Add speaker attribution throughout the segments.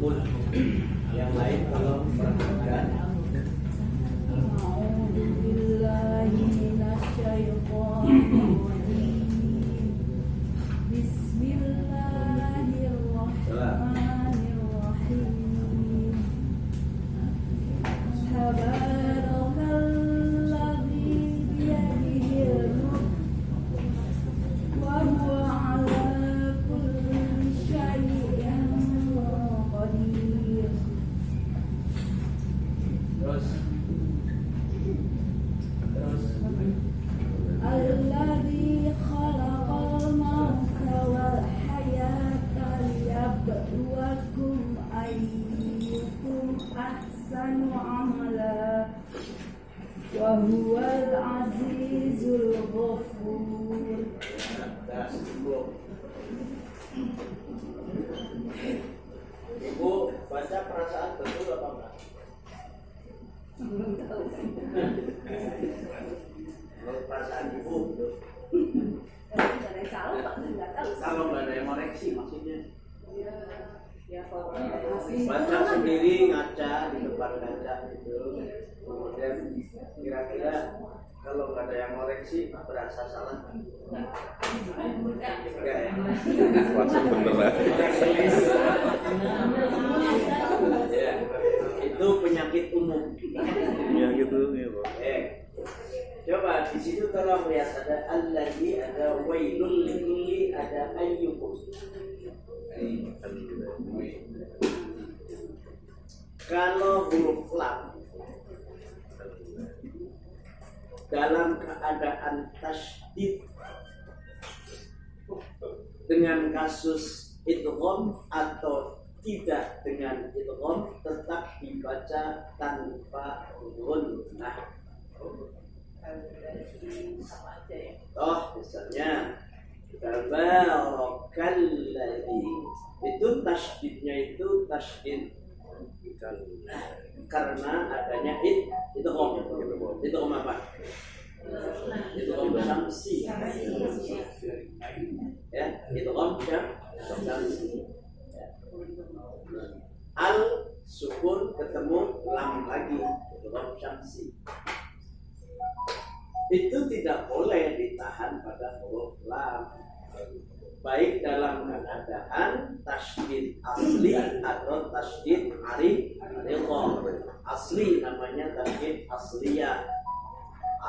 Speaker 1: kul. Yang lain kalau perhatikan.
Speaker 2: Wahuwal azizul ghafur.
Speaker 1: Ibu baca perasaan betul apa enggak?
Speaker 2: Belum tahu.
Speaker 1: Kalau perasaan ibu betul. Kalau nggak ada yang koreksi maksudnya.
Speaker 2: Ya,
Speaker 1: Baca sendiri, ngaca di depan kaca gitu. Kemudian kira-kira kalau nggak ada yang koreksi berasa salah. Enggak ya.
Speaker 3: Langsung beneran.
Speaker 1: Ya, itu penyakit umum.
Speaker 3: Ya gitu ya, Pak.
Speaker 1: Coba di situ tolong lihat ada allazi, ada wailul likulli, ada ayyukum. Kalau huruf lam dalam keadaan tasydid dengan kasus idgham atau tidak dengan idgham tetap dibaca tanpa gunnah. Oh, misalnya tabarakalladzi itu tasydidnya itu tasydid karena adanya idgham. Idgham apa? Idgham syamsi. Ya, idgham syamsi. Al sukun ketemu lam lagi, idgham syamsi. Itu tidak boleh ditahan pada huruf lam, baik dalam keadaan tasydid asli atau tasydid aridhah. Asli namanya tasydid asliyah,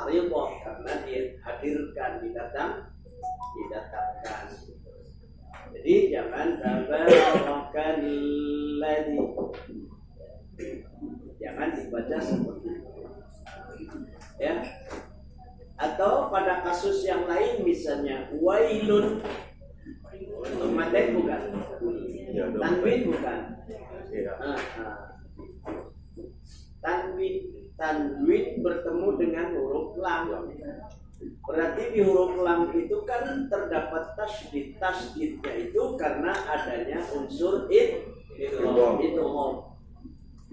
Speaker 1: aridhah karena dihadirkan, didatangkan. Jadi jangan tabarakalladzi, jangan dibaca seperti itu. Ya. Atau pada kasus yang lain misalnya wailun, maten bukan, tanwin bukan, tanwin bertemu dengan huruf lam. Berarti di huruf lam itu kan terdapat tasydid. Tasydidnya itu karena adanya unsur idgham.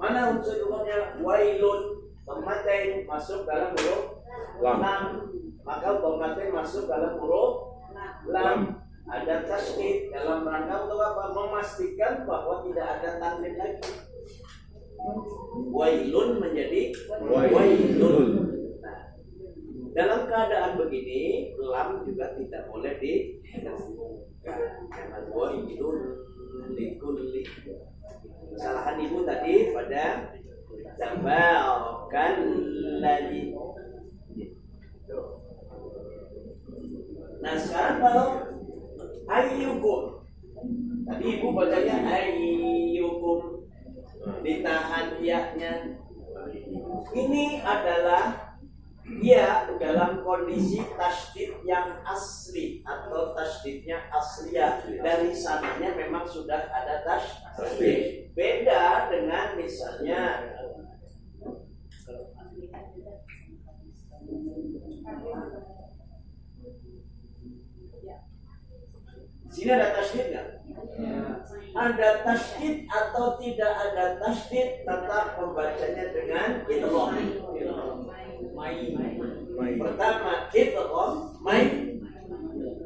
Speaker 1: Mana unsur idghamnya? Wailun, pematen masuk dalam huruf lam, maka pematen masuk dalam huruf lam. Ada tasydid dalam rangka untuk apa? Memastikan bahwa tidak ada tanwin lagi. Wailun menjadi wailun. Nah, dalam keadaan begini, lam juga tidak boleh digabungkan. Karena wailun likulli. Kesalahan ibu tadi pada tabarakalladzi. Nah sekarang kalau ayyukum, tadi ibu bacanya ayyukum, ditahan ya-nya. Ini adalah ya dalam kondisi tasydid yang asli atau tasydidnya asliyah. Dari sananya memang sudah ada tasydid. Beda dengan misalnya sini ada tasydid nggak? Ada tasydid atau tidak ada tasydid, tetap membacanya dengan idgham. Pertama idgham,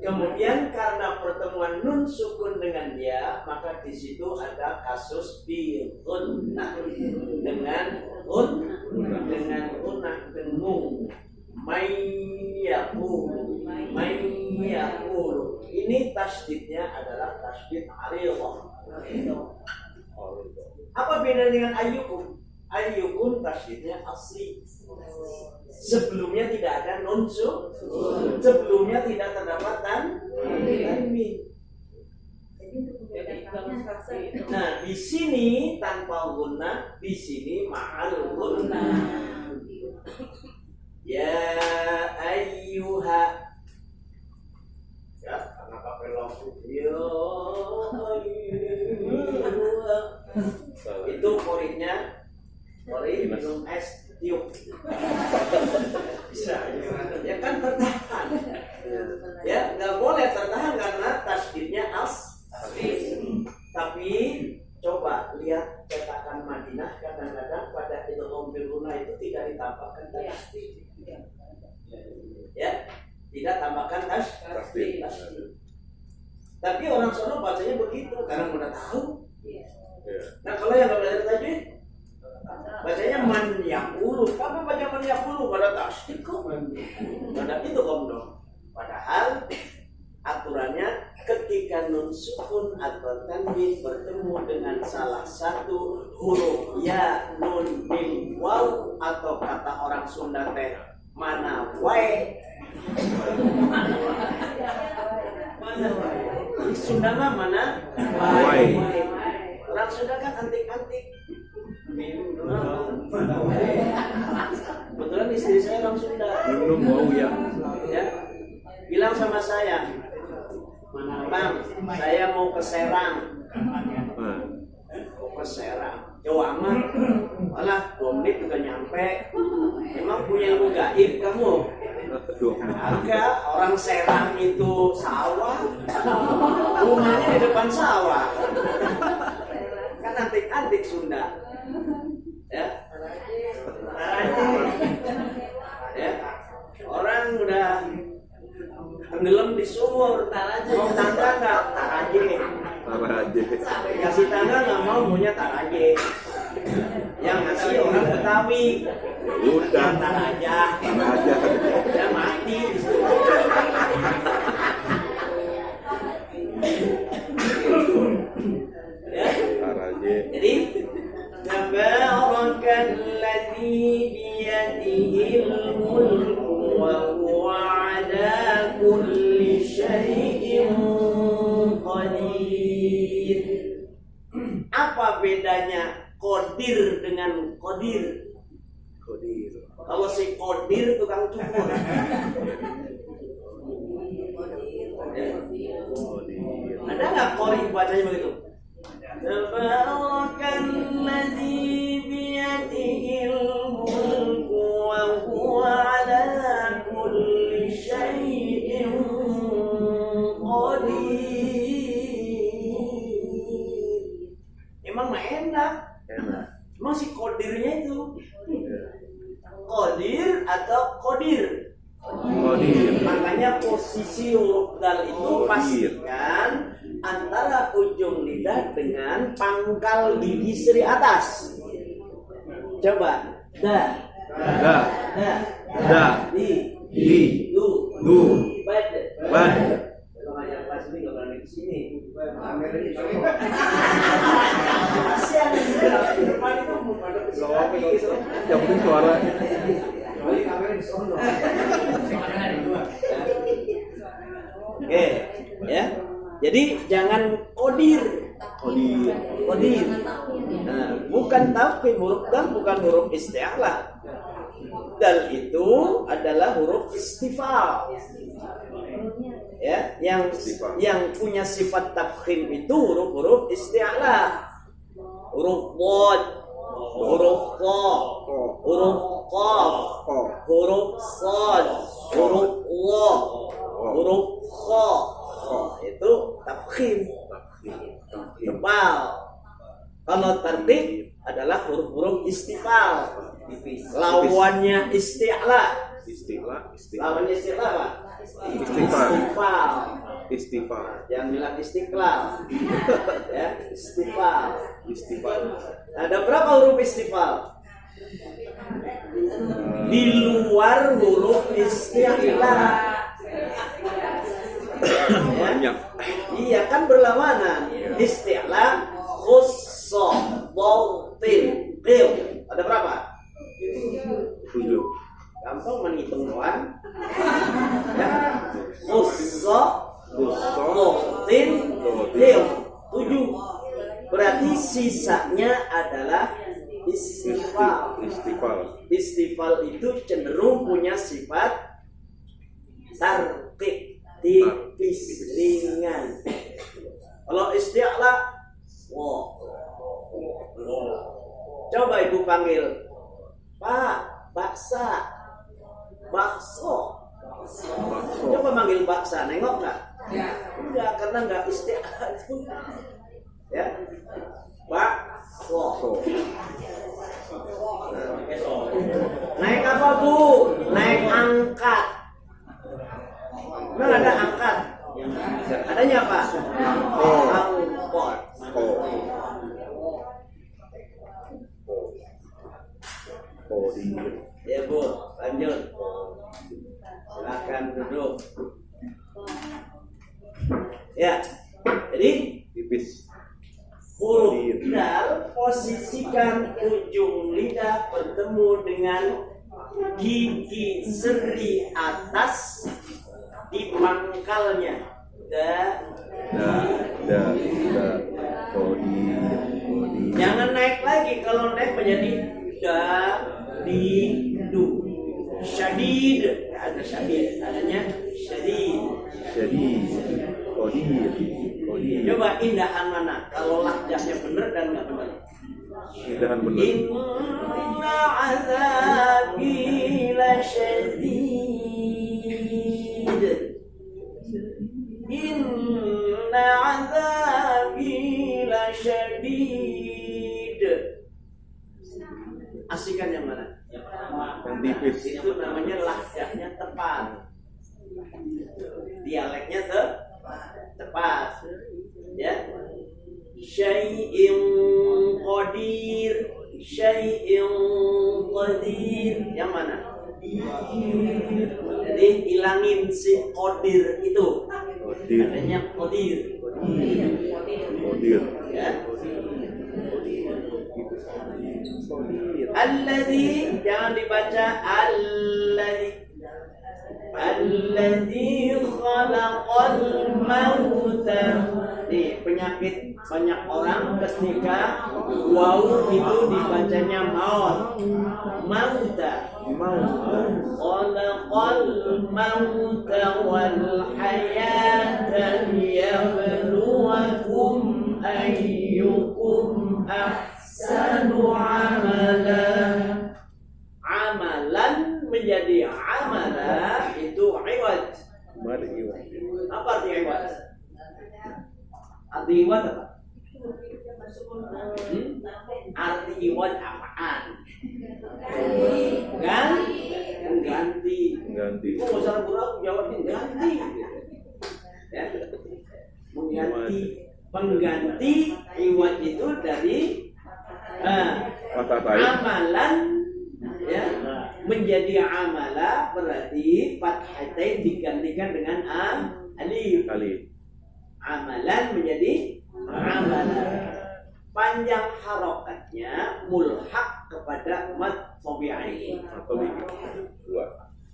Speaker 1: Kemudian karena pertemuan nun sukun dengan ya, maka di situ ada kasus bi'unnah dengan unnah dengung mayyakulu. Ini tasdidnya adalah tasdid aridah. Apa beda dengan ayyukum? Ayyukum tasdidnya asli. Sebelumnya tidak ada nun sukun. Sebelumnya tidak terdapat tanwin. Nah, di sini tanpa gunnah, di sini ma'al gunnah. Ya ayyuha. Ya, karena pakai lampu. Ya ayyuha. Itu koridnya. Korid minum es tiup. Bisa. Ya kan tertahan. Ya, nggak boleh tertahan karena tasdidnya tapi coba lihat cetakan Madinah, kadang-kadang pada idgham bil gunnah itu tidak ditambahkan tasdid. Ya, tidak tambahkan tasdid. Tapi orang sono bacanya begitu karena udah tahu. Nah, kalau yang nggak belajar tajwid bacanya man yaqulu. Kamu baca man yaqulu pada tasdid kok. Pada itu dong. Padahal aturannya ketika nun sukun atau tanwin bertemu dengan salah satu huruf ya, nun, mim, waw, atau kata orang Sunda teh mana wae. Sunda mah mana wae. Orang Sunda kan antik-antik. Kebetulan istri saya orang Sunda.
Speaker 3: Minum mau ya.
Speaker 1: Bilang sama saya, Bang, saya mau ke Serang. Mau ke Serang. Jauh amat. Malah 2 menit juga nyampe. Emang punya ilmu gaib kamu? Agak, orang Serang itu sawah. Rumahnya di depan sawah. Kan antik-antik Sunda. Ya. Ya. Orang udah tenggelam di sumur, mau tangga nggak? Taraje. Kasih tangga nggak mau, maunya taraje. Yang ngasih orang Betawi.
Speaker 3: Udah
Speaker 1: taraja. Ya mati. Ya.
Speaker 3: Taraje.
Speaker 1: Jadi Tabarakalladzi biyadihil mulku wa huwa ala kulli syai'in qadir. Apa bedanya qadir dengan qadir? Kalau si qadir tukang cukur. Ada nggak qori bacanya begitu? Tabarakalladzi biyadihil mulku wa huwa ala kulli syai'in qadir. Emang mah enak. Emang si qadirnya itu qadir atau qadir? Makanya posisi huruf dal itu pastikan antara ujung lidah dengan pangkal gigi seri atas. Coba da di du bad. Kalau ngajak pas ini nggak berani ke sini. Kasihan di depan itu mau pada kesini.
Speaker 3: Yang penting suara.
Speaker 1: Oke, ya. Jadi jangan kodir. Nah, bukan tafkhim, huruf dal bukan huruf isti'la. Dal itu adalah huruf istifal. Ya, yang punya sifat tafkhim itu huruf-huruf isti'la. Huruf dhad, huruf qa, huruf qaf, huruf sad, huruf wa, huruf kha. Itu tafkhim. Tebal. Kalau tarqiq adalah huruf-huruf istifal. Lawannya isti'la. Lawannya isti'la apa?
Speaker 3: Istighfar.
Speaker 1: Istighfar.
Speaker 3: Istighfar.
Speaker 1: Yang bilang istiqlal. Ya, istighfar.
Speaker 3: Istighfar.
Speaker 1: Ada berapa huruf istighfar? Di luar huruf istiqlal.
Speaker 3: Banyak.
Speaker 1: Iya kan berlawanan. Isti'la, khusso, bautin, qil. Ada berapa?
Speaker 3: 7.
Speaker 1: Gampang menghitung doang. Ya. Khusso, bautin, qil. 7. Berarti sisanya adalah istighfar.
Speaker 3: Istighfar.
Speaker 1: Istighfar itu cenderung punya sifat tarqiq, tipis, ringan. Kalau isti'la, wow. Coba ibu panggil, Pak, baksa, bakso. Coba manggil baksa, nengok nggak? Enggak, karena nggak isti'la itu. Ya, bakso. Naik apa bu? Naik angkat. Nah, ada angkat. Adanya apa? Angkot. Ya bu, lanjut. Silakan duduk. Ya, jadi
Speaker 3: Tipis.
Speaker 1: huruf dal posisikan ujung lidah bertemu dengan gigi seri atas di pangkalnya. Da.
Speaker 3: Kodi.
Speaker 1: Jangan naik lagi, kalau naik menjadi da, di, du. Syadid, ada syadid, adanya syadid.
Speaker 3: Jadi Kodi.
Speaker 1: Coba indahan mana? Kalau lahjahnya benar dan nggak benar.
Speaker 3: Indahan benar.
Speaker 1: Inna azabi lasyadid. Inna azabi lasyadid. Asikan yang mana?
Speaker 3: Yang tipis.
Speaker 1: Itu namanya lahjahnya tepat. Dialeknya tepat. Ya. Syai'in qadir, syai'in qadir. Yang mana? Jadi hilangin si qadir itu. Adanya qadir. Ya. Alladzi, jangan dibaca alladzi khalaqal mauta. Di penyakit banyak orang ketika waw itu dibacanya maut. Mauta. Khalaqal mauta wal hayata liyabluwakum ayyukum ahsanu amala. Amalan menjadi amala itu iwad. Apa arti iwad? Arti iwad apa? Arti iwad apaan? Mengganti. Kok nggak usah ragu-ragu jawabnya ganti. Ya. Mengganti. Pengganti iwad itu dari amalan, ya, menjadi amala berarti fathatain digantikan dengan alif. Amalan menjadi amala. Panjang harokatnya mulhaq kepada mad tabi'i.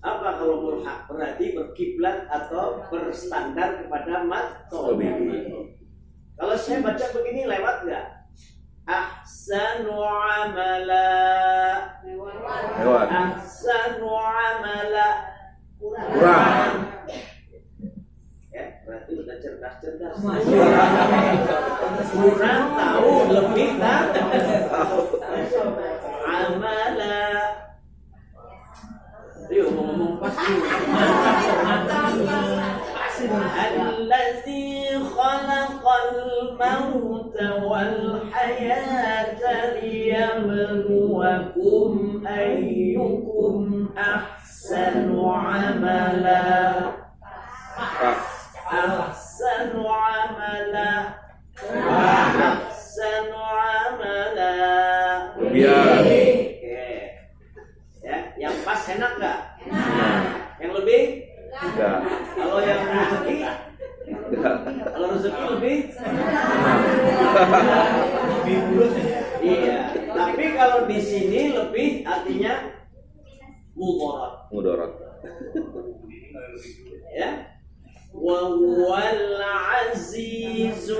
Speaker 1: Apa kalau mulhaq? Berarti berkiblat atau bersandar kepada mad tabi'i. Kalau saya baca begini lewat nggak? Ahsanu amala.
Speaker 3: Lewat.
Speaker 1: Ahsanu amala.
Speaker 3: Kurang.
Speaker 1: Ya, berarti udah cerdas-cerdas. Kurang tahu lebih tak? Amala. Yuk ngomong pasti. Allazi khalaqal mauta wal hayata liyabluwakum ayyukum ahsanu amala.
Speaker 3: Kaf.
Speaker 1: Ahsanu amala. Ahsanu amala.
Speaker 3: Biar.
Speaker 1: Oke. Ya, yang pas enak nggak? Yang lebih?
Speaker 3: Tidak.
Speaker 1: Kalau yang rezeki?
Speaker 3: Tidak.
Speaker 1: Kalau rezeki lebih? Iya. Tapi kalau di sini lebih artinya mudarat.
Speaker 3: Mudarat.
Speaker 1: Ya. Wa huwal azizu.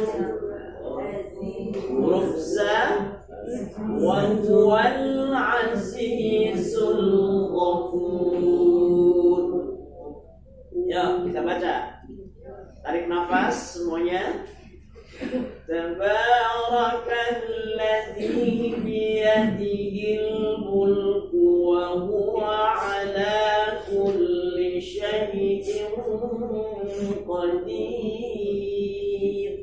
Speaker 1: Huruf za. Wa huwal azizul ghafur. Ya, kita baca. Tarik nafas semuanya. Tabarakalladzi biyadihil mulku wa huwa ala kulli syai'in qadir.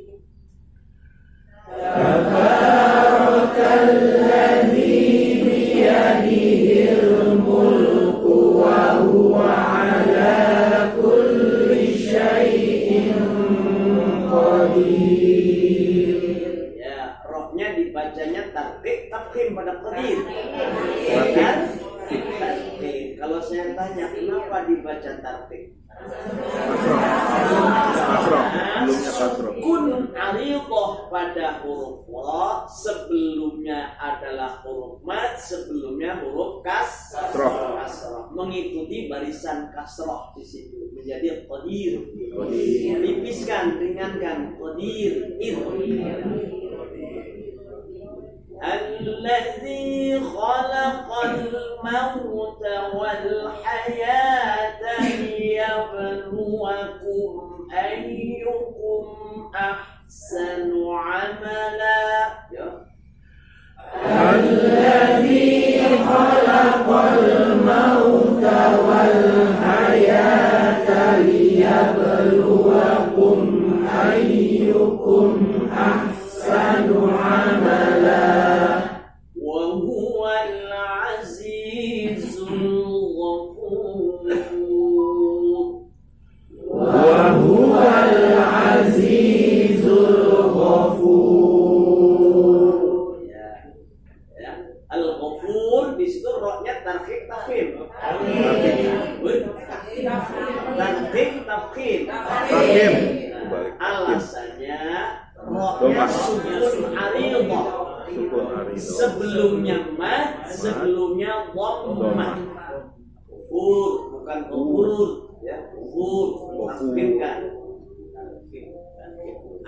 Speaker 1: Tabarakalladzi biyadihil mulku wa huwa ala kulli syai'in qadir. Ya, rohnya dibacanya tarqiq tafkhim pada qadir. Kan? Tarqiq. Kalau saya tanya kenapa dibaca tarqiq?
Speaker 3: Kasroh. Belumnya kasroh.
Speaker 1: Kun aridah pada huruf ra, sebelumnya adalah huruf mad, sebelumnya huruf kasroh. Mengikuti barisan kasroh di situ menjadi qadir. Tipiskan, ringankan qadir. Alladzi khalaqal mauta wal hayata liyabluwakum ayyukum ahsanu amala. Ya. Alladzi khalaqal mauta wal hayata liyabluwakum ayyukum ahsanu amala. Alasannya rohnya sukun aridah. Sebelumnya mad, sebelumnya dhammah. Ghafur bukan ghafur, ya. Ghafur takfirkan.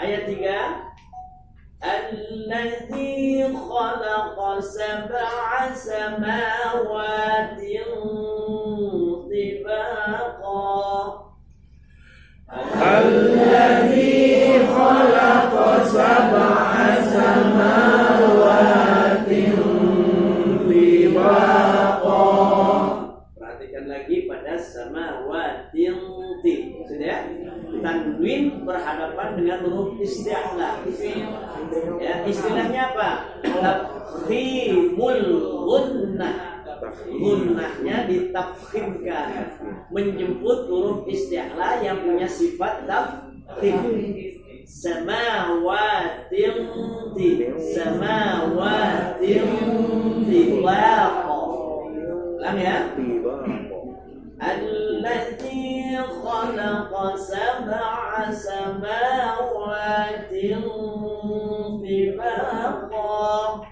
Speaker 1: Ayat 3. Alladzi khalaqa sab'a samawati tibaqa. Alladzi khalaqa sab'a samawati tibaqa. Perhatikan lagi pada samawati ti. Sudah? Tanwin berhadapan dengan huruf isti'la. Ya, istilahnya apa? Tafkhimul gunnah. Gunnahnya ditafkhimkan, menjemput huruf isti'la yang punya sifat tafkhim. Samawatin ti, samawatin tibaqa. Ulang ya. Alladzi khalaqa sab'a samawati tibaqa.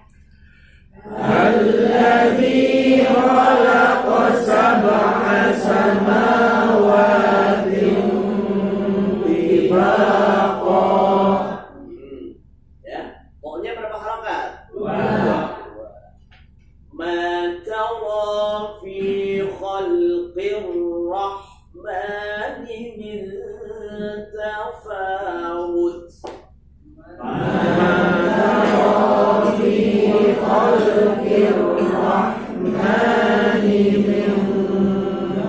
Speaker 1: Alladzi khalaqa sab'a samawati tibaqa. Ya, pokoknya berapa harakat? 2. Ma tara fi khalqir rahmani min tafawut. Ma tara fi khalqir rahmani min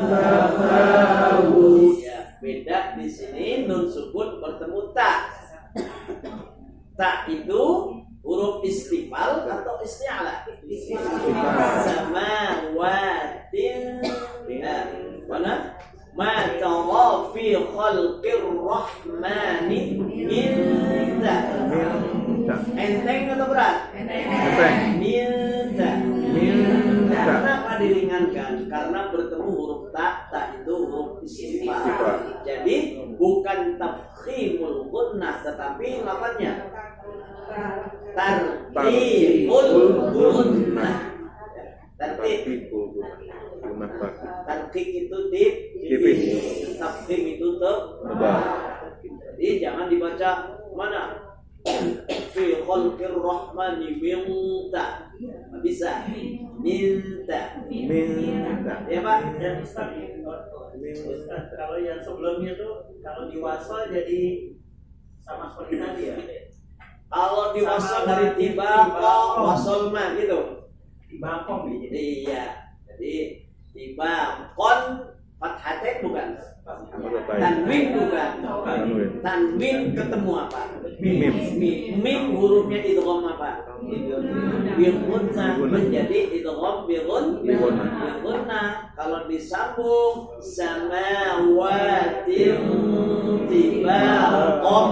Speaker 1: tafawut. Ya, beda di sini nun sukun bertemu ta. Ta itu huruf istifal atau isti'ala? Samawatin. Mana? ma tara fi khalqir rahmani minta.
Speaker 3: Minta.
Speaker 1: Enteng atau berat?
Speaker 3: Enteng.
Speaker 1: Minta.
Speaker 3: Minta.
Speaker 1: Kenapa diringankan? Karena bertemu huruf ta itu huruf istifham. Jadi bukan tafkhimul gunnah tetapi lapatnya tartibul gunnah. Tartib.
Speaker 3: Gunnah bagi.
Speaker 1: Tarkik itu
Speaker 3: Tipis.
Speaker 1: tafkhim itu
Speaker 3: Tebal.
Speaker 1: Jadi jangan dibaca mana fi khalqir rahmani minta. Nggak bisa. Minta.
Speaker 3: Minta.
Speaker 1: Ya Pak?
Speaker 4: Dan Ustaz, kalau yang sebelumnya tuh kalau di wasal jadi sama seperti tadi ya.
Speaker 1: Kalau diwasal
Speaker 4: Sama
Speaker 1: dari tiba
Speaker 4: tiba-
Speaker 1: wasal mah gitu.
Speaker 4: Di Bangkok ya. Jadi
Speaker 1: Iya. Jadi tiba kon fathatain bukan? Tanwin bukan?
Speaker 3: Tanwin.
Speaker 1: Tanwin ketemu apa?
Speaker 3: Mim.
Speaker 1: Mim hurufnya idgham apa? Birgunna menjadi idgham birgunna. Kalau disambung samawatin tibaqam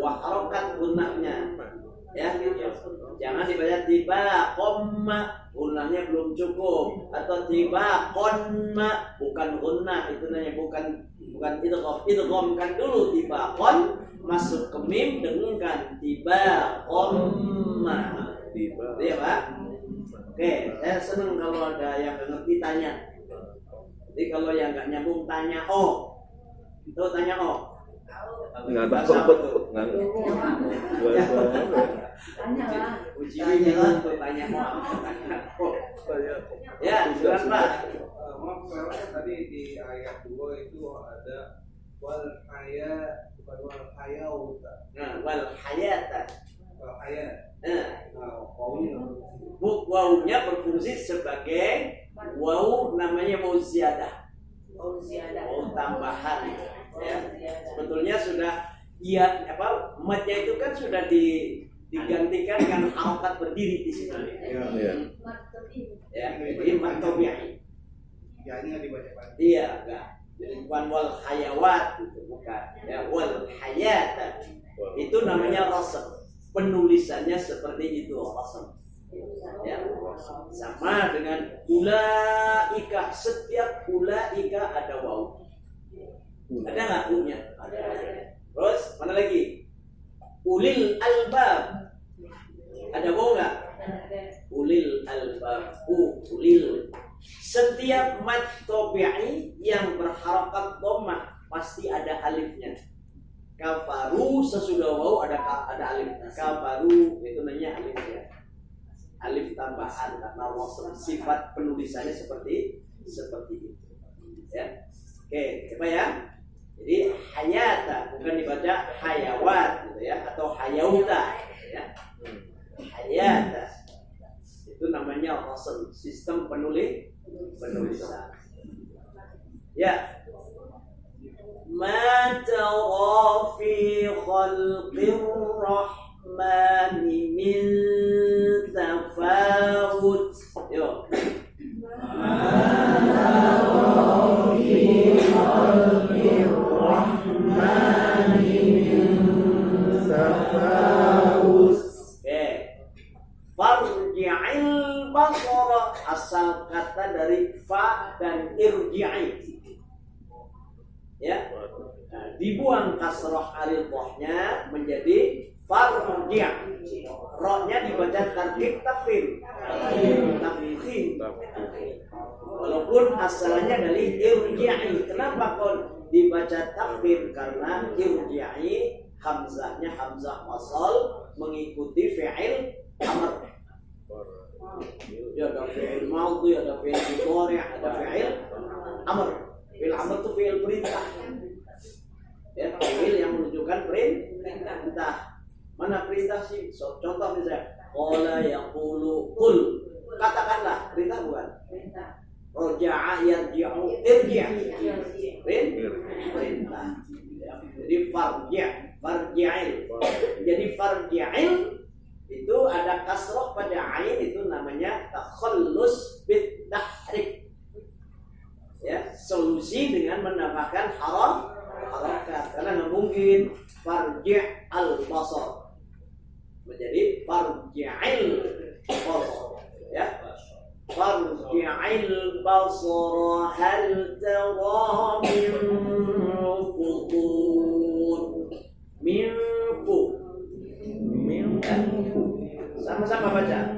Speaker 1: wa harakat gunnahnya. Ya, jangan dibaca tiba komma, gunnahnya belum cukup, atau tiba konma, bukan gunnah, itu namanya bukan idgham kan dulu tiba kon masuk ke mim dengarkan tiba komma.
Speaker 3: Tiba.
Speaker 1: Iya Pak. Oke, saya senang kalau ada yang nggak ngerti tanya. Jadi kalau yang nggak nyambung tanya itu tanya
Speaker 3: Enggak
Speaker 1: Bahasa apa tuh?
Speaker 3: takut. Enggak.
Speaker 2: Tanya lah.
Speaker 1: Ujiannya untuk tanya Ya, silakan Pak.
Speaker 5: Maaf, tadi di ayat 2 itu ada wal haya, bukan wal hayau,
Speaker 1: Nah, wal hayata.
Speaker 5: wal haya.
Speaker 1: Nah,
Speaker 5: Wawunya
Speaker 1: wawunya berfungsi sebagai wawu namanya wawu ziyadah. Wawu tambahan. Ya. Sebetulnya sudah matnya itu kan sudah digantikan dengan harokat berdiri di sini.
Speaker 3: Iya.
Speaker 1: Ya, jadi mat tabi'i.
Speaker 5: ya ini dibaca Pak.
Speaker 1: Iya, enggak. Jadi bukan wal hayawat itu bukan. Ya, wal hayata. Itu namanya rasam. Penulisannya seperti itu rasam. Ya, sama dengan ulaika, setiap ulaika ada wawu. Ada nggak u-nya? Terus mana lagi? Ulil albab. Ada wawu nggak? Ulil albab. Ulil. Setiap mad tabi'i yang berharakat dhammah pasti ada alifnya. Kafaru sesudah wawu ada alif. Kafaru itu namanya alif ya. Alif tambahan karena wasl, sifat penulisannya seperti itu. Ya. Oke, apa ya? Jadi hayata bukan dibaca hayawat gitu ya, atau hayauta ya. Hayata itu namanya wasl, sistem penulisan. Ya. Ma tara fi khalqir rahmani min tafawut. Yo. Farji'il basara, asal kata dari fa dan irji'i. Ya. Nah, dibuang kasrah aridhahnya menjadi farji'. Ra-nya dibaca tarkib tafkhim. Tafkhim. Walaupun asalnya dari irji'i. Kenapa kok dibaca tafkhim? Karena irji'i hamzahnya hamzah wasal mengikuti fi'il amr. Ya, ada fi'il madhi, ada fi'il mudhari', ada fi'il amr. Fi'il amr itu fi'il perintah. Ya, fi'il yang menunjukkan perintah. Mana perintah sih? Contoh misalnya, qala yaqulu qul. Katakanlah, perintah bukan? Raja'a yarji'u irji'. Perintah. Ya, jadi farji'il. Jadi farji'il itu ada kasroh pada ain, itu namanya takhallus bit tahrik. Ya, solusi dengan menambahkan harakat karena nggak mungkin farji' al-basar menjadi farji'il basar, ya. Farji'il basar hal tara min futur min sama-sama baca.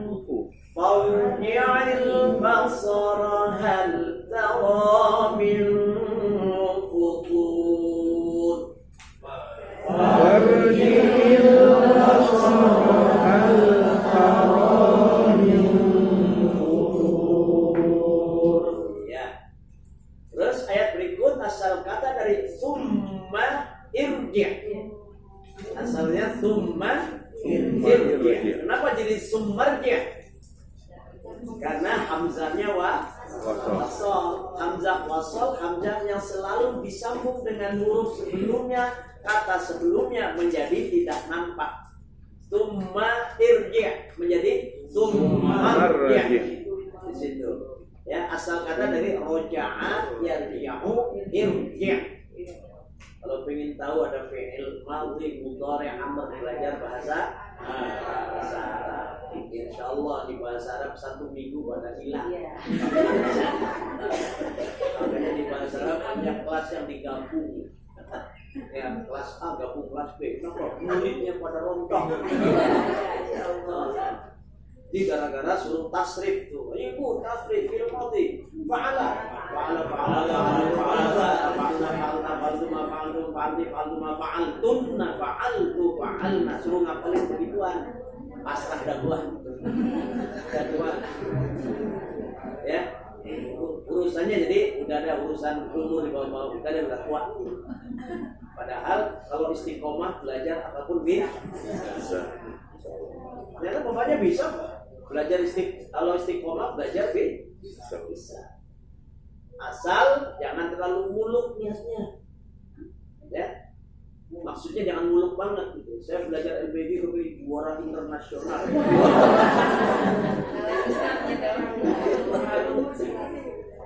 Speaker 1: Farji'il basar hal tara min futur.
Speaker 3: Farji'il basar hal tara min futur.
Speaker 1: Ya. Terus ayat berikut asal kata dari summa irji'. Asalnya summa irji'. Kenapa jadi summarji'? Karena hamzahnya wasol. Hamzah wasol, hamzah yang selalu disambung dengan huruf sebelumnya, kata sebelumnya menjadi tidak nampak. Summa irji' menjadi summarji'. Di situ. Ya, asal kata dari roja'a yarji'u irji'. Kalau pengen tahu ada fi'il madhi, mudhari', amr, belajar bahasa Arab. Insyaallah di bahasa Arab 1 minggu pada hilang. Makanya di bahasa Arab banyak kelas yang digabung. Ya, kelas A gabung kelas B. Kenapa? Muridnya pada rontok. Di gara-gara suruh tasrif tuh. Ibu tasrif fil madhi. Fa'ala fa'alna suruh ngapalin begituan. Pasrah dakwah. Ya. Urusannya jadi udah ada urusan umur di bawah-bawah, udah kuat. Padahal kalau istiqomah belajar apapun bisa. Ternyata bapaknya bisa belajar kalau istiqomah belajar bisa. Asal jangan terlalu muluk niatnya. Ya. Maksudnya jangan muluk banget gitu. Saya belajar LPG ke juara internasional.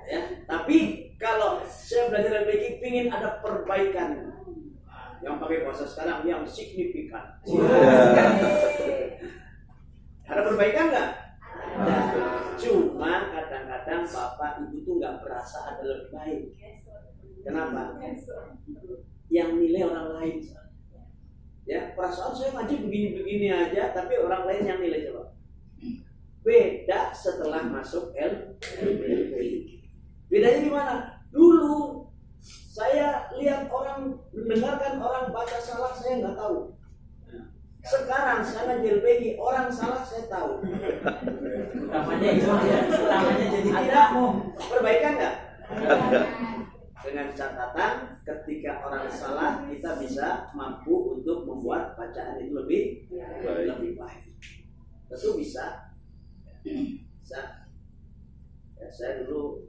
Speaker 1: Ya, tapi kalau saya belajar LPG pingin ada perbaikan. Yang pakai bahasa sekarang yang signifikan. Ada perbaikan nggak? Ada. Cuma kadang-kadang bapak ibu tuh nggak berasa ada lebih baik. Kenapa? Yang nilai orang lain. Ya, perasaan saya ngaji begini-begini aja, tapi orang lain yang nilai coba. Beda setelah masuk LPG. Bedanya di mana? Dulu saya lihat orang mendengarkan orang baca salah saya nggak tahu. Sekarang saya ngaji LPG, orang salah saya tahu.
Speaker 4: Utamanya itu ya, utamanya jadi
Speaker 1: ada perbaikan nggak? Dengan catatan ketika orang salah kita bisa mampu untuk membuat bacaan itu lebih baik. Tentu bisa. Ya, saya dulu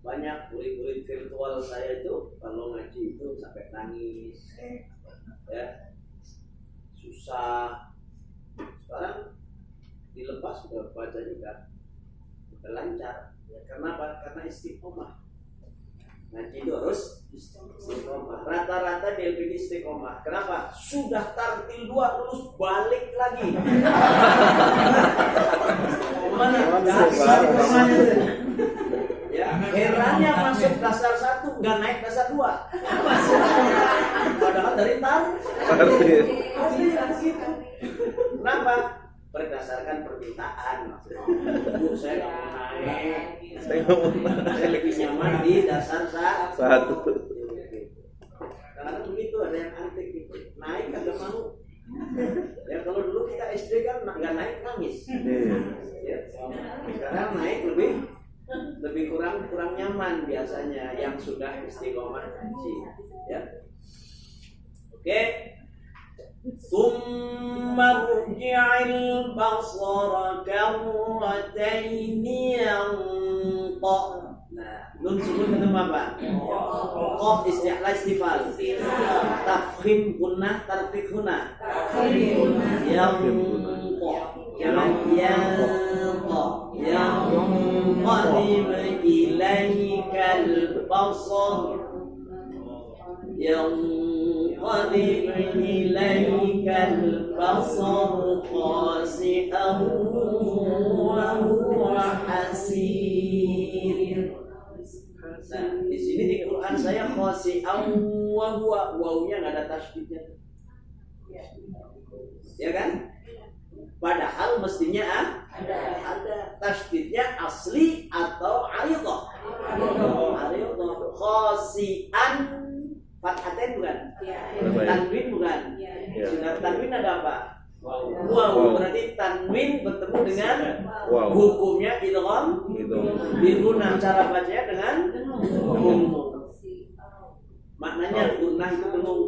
Speaker 1: banyak murid-murid virtual saya itu kalau ngaji itu sampai nangis, ya susah. Sekarang dilepas sudah baca juga udah lancar. Ya, kenapa? Karena istiqomah. Ngaji itu harus istiqomah. Rata-rata di LPG istiqomah. Kenapa? Sudah tartil 2 lulus balik lagi. Kemana? Ya, herannya masuk dasar 1 nggak naik dasar 2. Padahal dari tartil. Kenapa? Berdasarkan permintaan. Bu, saya nggak mau naik. Saya lebih nyaman di dasar 1. Karena begitu ada yang antik gitu. Naik kagak mau. Ya kalau dulu kita SD kan nggak naik nangis. Ya, sekarang naik lebih kurang nyaman biasanya yang sudah istiqomah ngaji. Ya. Oke. ثم ارجع البصر كرتين ينقض. Nah, nun sukun ketemu apa? Qaf isti'la istifal. Tafkhim gunnah tarqiq huna. Yanqad. Jangan yanqad. Yanqadim ila ilaikal basar yanqalib ilaikal basar khasi'an wa huwa hasir. Nah, di sini di Quran saya khasi'an wa huwa, wawunya nggak ada tasydidnya, ya kan? Padahal mestinya ada tasydidnya asli atau aridah. Aridah khasi'an fathatain bukan? Tanwin bukan? Sudah tanwin ada apa? Waw, berarti tanwin bertemu dengan hukumnya idgham bigunnah, cara bacanya dengan dengung. Maknanya gunnah itu dengung.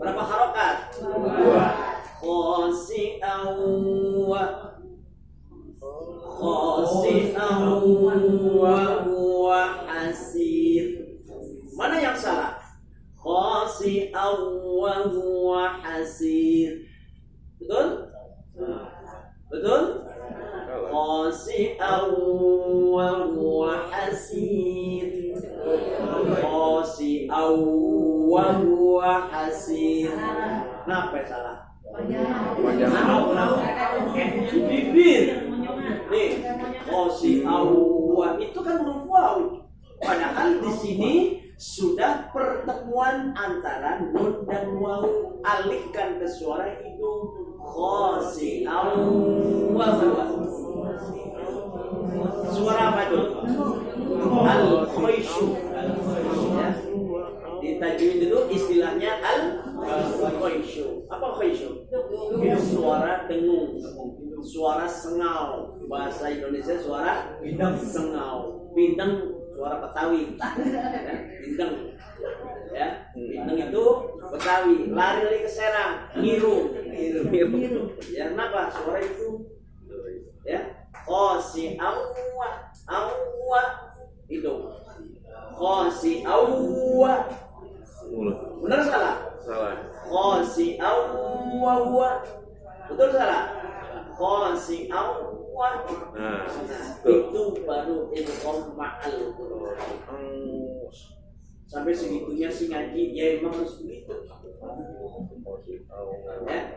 Speaker 1: Berapa harokat? 2. Khasi'an wa huwa hasir. Mana yang salah? Khasi'an wa huwa hasir. Betul? Betul? Khasi'an wa huwa hasir. Khasi'an wa huwa hasir. Kenapa yang salah? Bibir. Nih, khasi'an wa itu kan huruf waw. Padahal di sini sudah pertemuan antara nun dan waw, alihkan ke suara hidung. Khasi'an wa huwa. Suara apa itu? Al-khayshu. Ya. Di tajwid itu istilahnya al-khayshu. Apa khayshu? Suara dengung, suara sengau. Bahasa Indonesia suara sengau. Bintang suara Betawi, ya, bintang, ya, bintang itu Betawi, lari ke Serang, ngiru, ya, kenapa suara itu, ya, khosi awwa, itu, khosi awwa, benar salah?
Speaker 3: Salah.
Speaker 1: Khosi awwa, betul salah? Khosi awwa. Nah, itu baru ilham ma'al. Sampai segitunya si ngaji, ya emang harus begitu. Ya.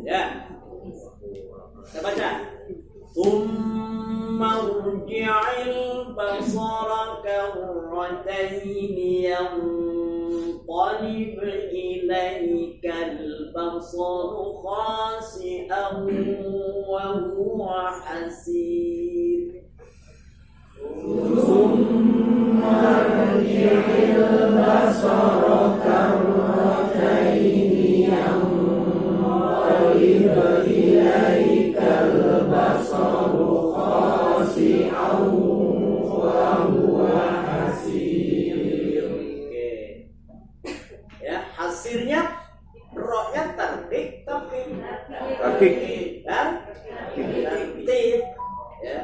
Speaker 1: Ya, kita baca. Tsumma rji'il basara karrataini yanqalib ilaikal basaru khasi'an wa huwa hasir. Tsumma rji'il basara karrataini ilaikal basaru khasi'an wa huwa hasir. Ya, hasirnya rohnya tarkik tafik. Dan tartib. Ya.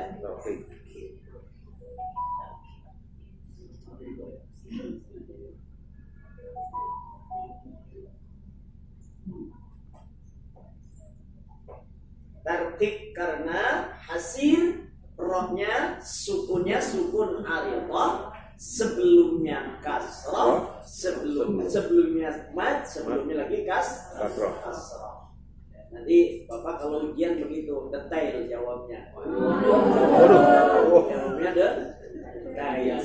Speaker 1: Tarkik karena hasir rohnya sukunnya sukun aridah, sebelumnya kasrah, sebelumnya mad, sebelumnya lagi kasrah. Nanti Bapak kalau ujian begitu detail jawabnya. Jawabnya detail.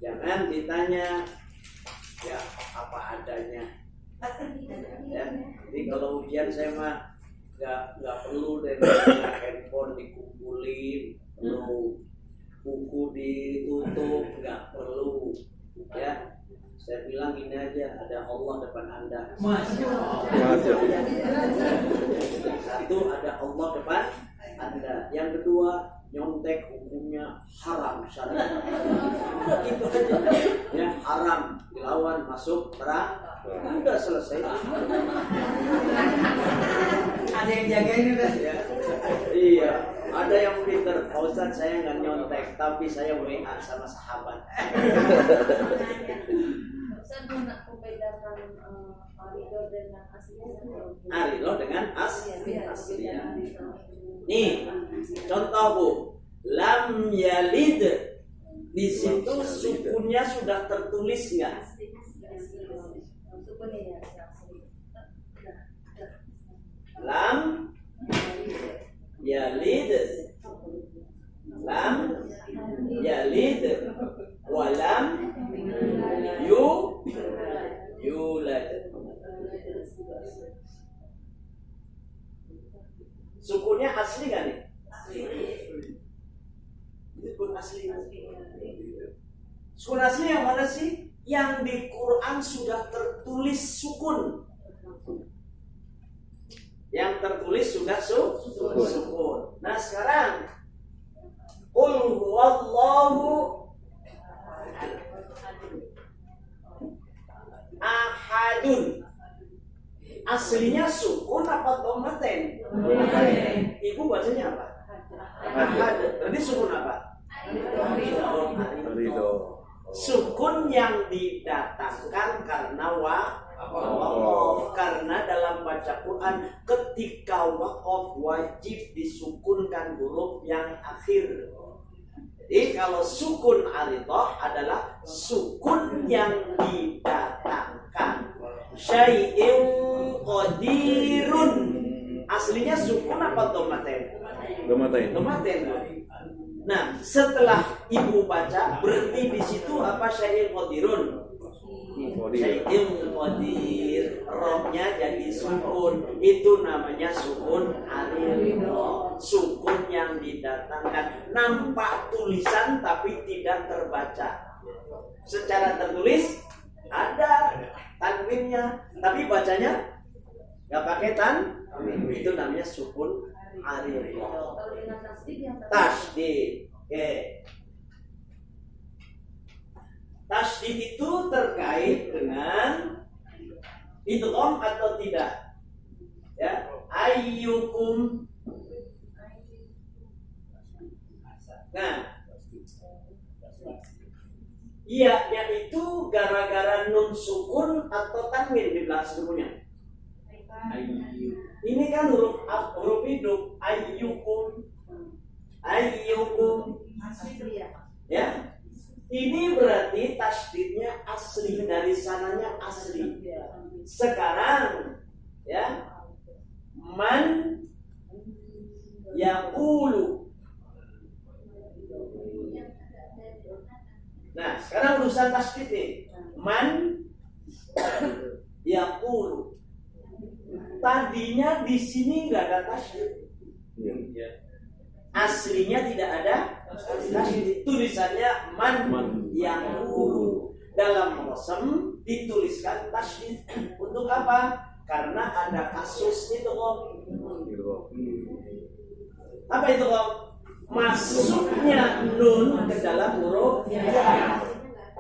Speaker 1: Jangan ditanya ya apa adanya. Ya, jadi kalau ujian saya mah nggak perlu dari handphone dikumpulin, perlu buku ditutup, nggak perlu, ya. Saya bilang gini aja, ada Allah depan Anda. Masya Allah. Satu, ada Allah depan Anda. Yang kedua, nyontek hukumnya haram syariat. Udah gitu aja. Ya, haram, dilawan, masuk neraka. Udah selesai.
Speaker 5: Ada yang jagain udah.
Speaker 1: Ya. Iya, ada yang pinter. Pak Ustadz, saya nggak nyontek, tapi saya WA sama sahabat.
Speaker 2: Ustaz mau nak membedakan ridho dengan aslinya.
Speaker 1: Ridho dengan aslinya. Nih, contoh Bu, lam yalid, di situ sukunnya sudah tertulis nggak? Lam yalid, lam yalid, walam yulad. Sukunnya asli kan nih? Sukun asli. Sukun asli yang mana sih? Yang di Quran sudah tertulis sukun. Yang tertulis sudah sukun. Nah sekarang, qul huwallahu ahadun. Aslinya sukun apa dhammaten? Ibu bacanya apa? Ahad. Berarti sukun apa?
Speaker 3: Ridho.
Speaker 1: Sukun yang didatangkan karena waqaf. Karena dalam baca Quran ketika waqaf wajib disukunkan huruf yang akhir. Jadi kalau sukun aridah adalah sukun yang didatangkan. Syai'in qadirun. Aslinya sukun apa dhammaten? Dhammaten. Nah, setelah ibu baca berarti di situ apa syai'in qadirun? Syai'in qadir. Romnya jadi sukun. Itu namanya sukun aridah. Sukun yang didatangkan. Nampak tulisan tapi tidak terbaca. Secara tertulis ada tanwinnya, tapi bacanya nggak pakai tanwin. Itu namanya sukun aridah. Tasdid. Oke. Tasdid itu terkait dengan idgham atau tidak? Ya, ayyukum. Nah, iya-nya itu gara-gara nun sukun atau tanwin di belakang sebelumnya. Ini kan huruf hidup. Ayyukum. Ya. Ini berarti tasdidnya asli, dari sananya asli. Sekarang ya, man yaqulu. Nah, sekarang urusan tasdid nih. Man yaqulu. Tadinya di sini nggak ada tasdid. Aslinya tidak ada tasdid. Tulisannya man yaqulu. Dalam qasam dituliskan tasdid. Untuk apa? Karena ada kasus itu kok. Apa itu kok? Masuknya nun ke dalam huruf ya.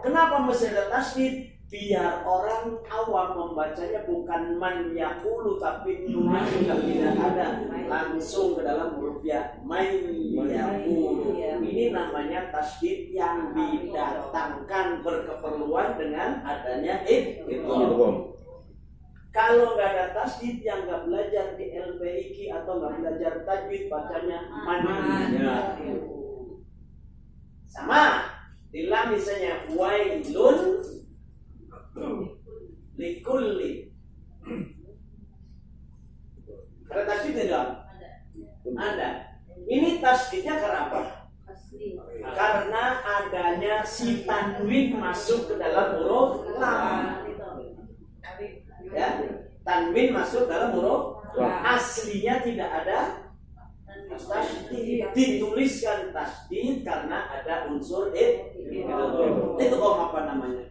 Speaker 1: Kenapa mesti ada tasdid? Biar orang awam membacanya bukan man yaqulu tapi nunnya juga tidak ada, langsung ke dalam huruf ya. Man yaqulu. Ini namanya tasdid yang didatangkan berkeperluan dengan adanya idgham. Kalau nggak ada tasdid, yang nggak belajar di LPIQ atau nggak belajar tajwid bacanya man. Sama bilang misalnya wailun likulli. Ada tasdid tidak? Ada. Ini tasdidnya kenapa? Karena adanya si tanwin masuk ke dalam huruf lam. Ya, tanwin masuk dalam huruf. Aslinya tidak ada tasdid. Dituliskan tasdid karena ada unsur itu apa namanya?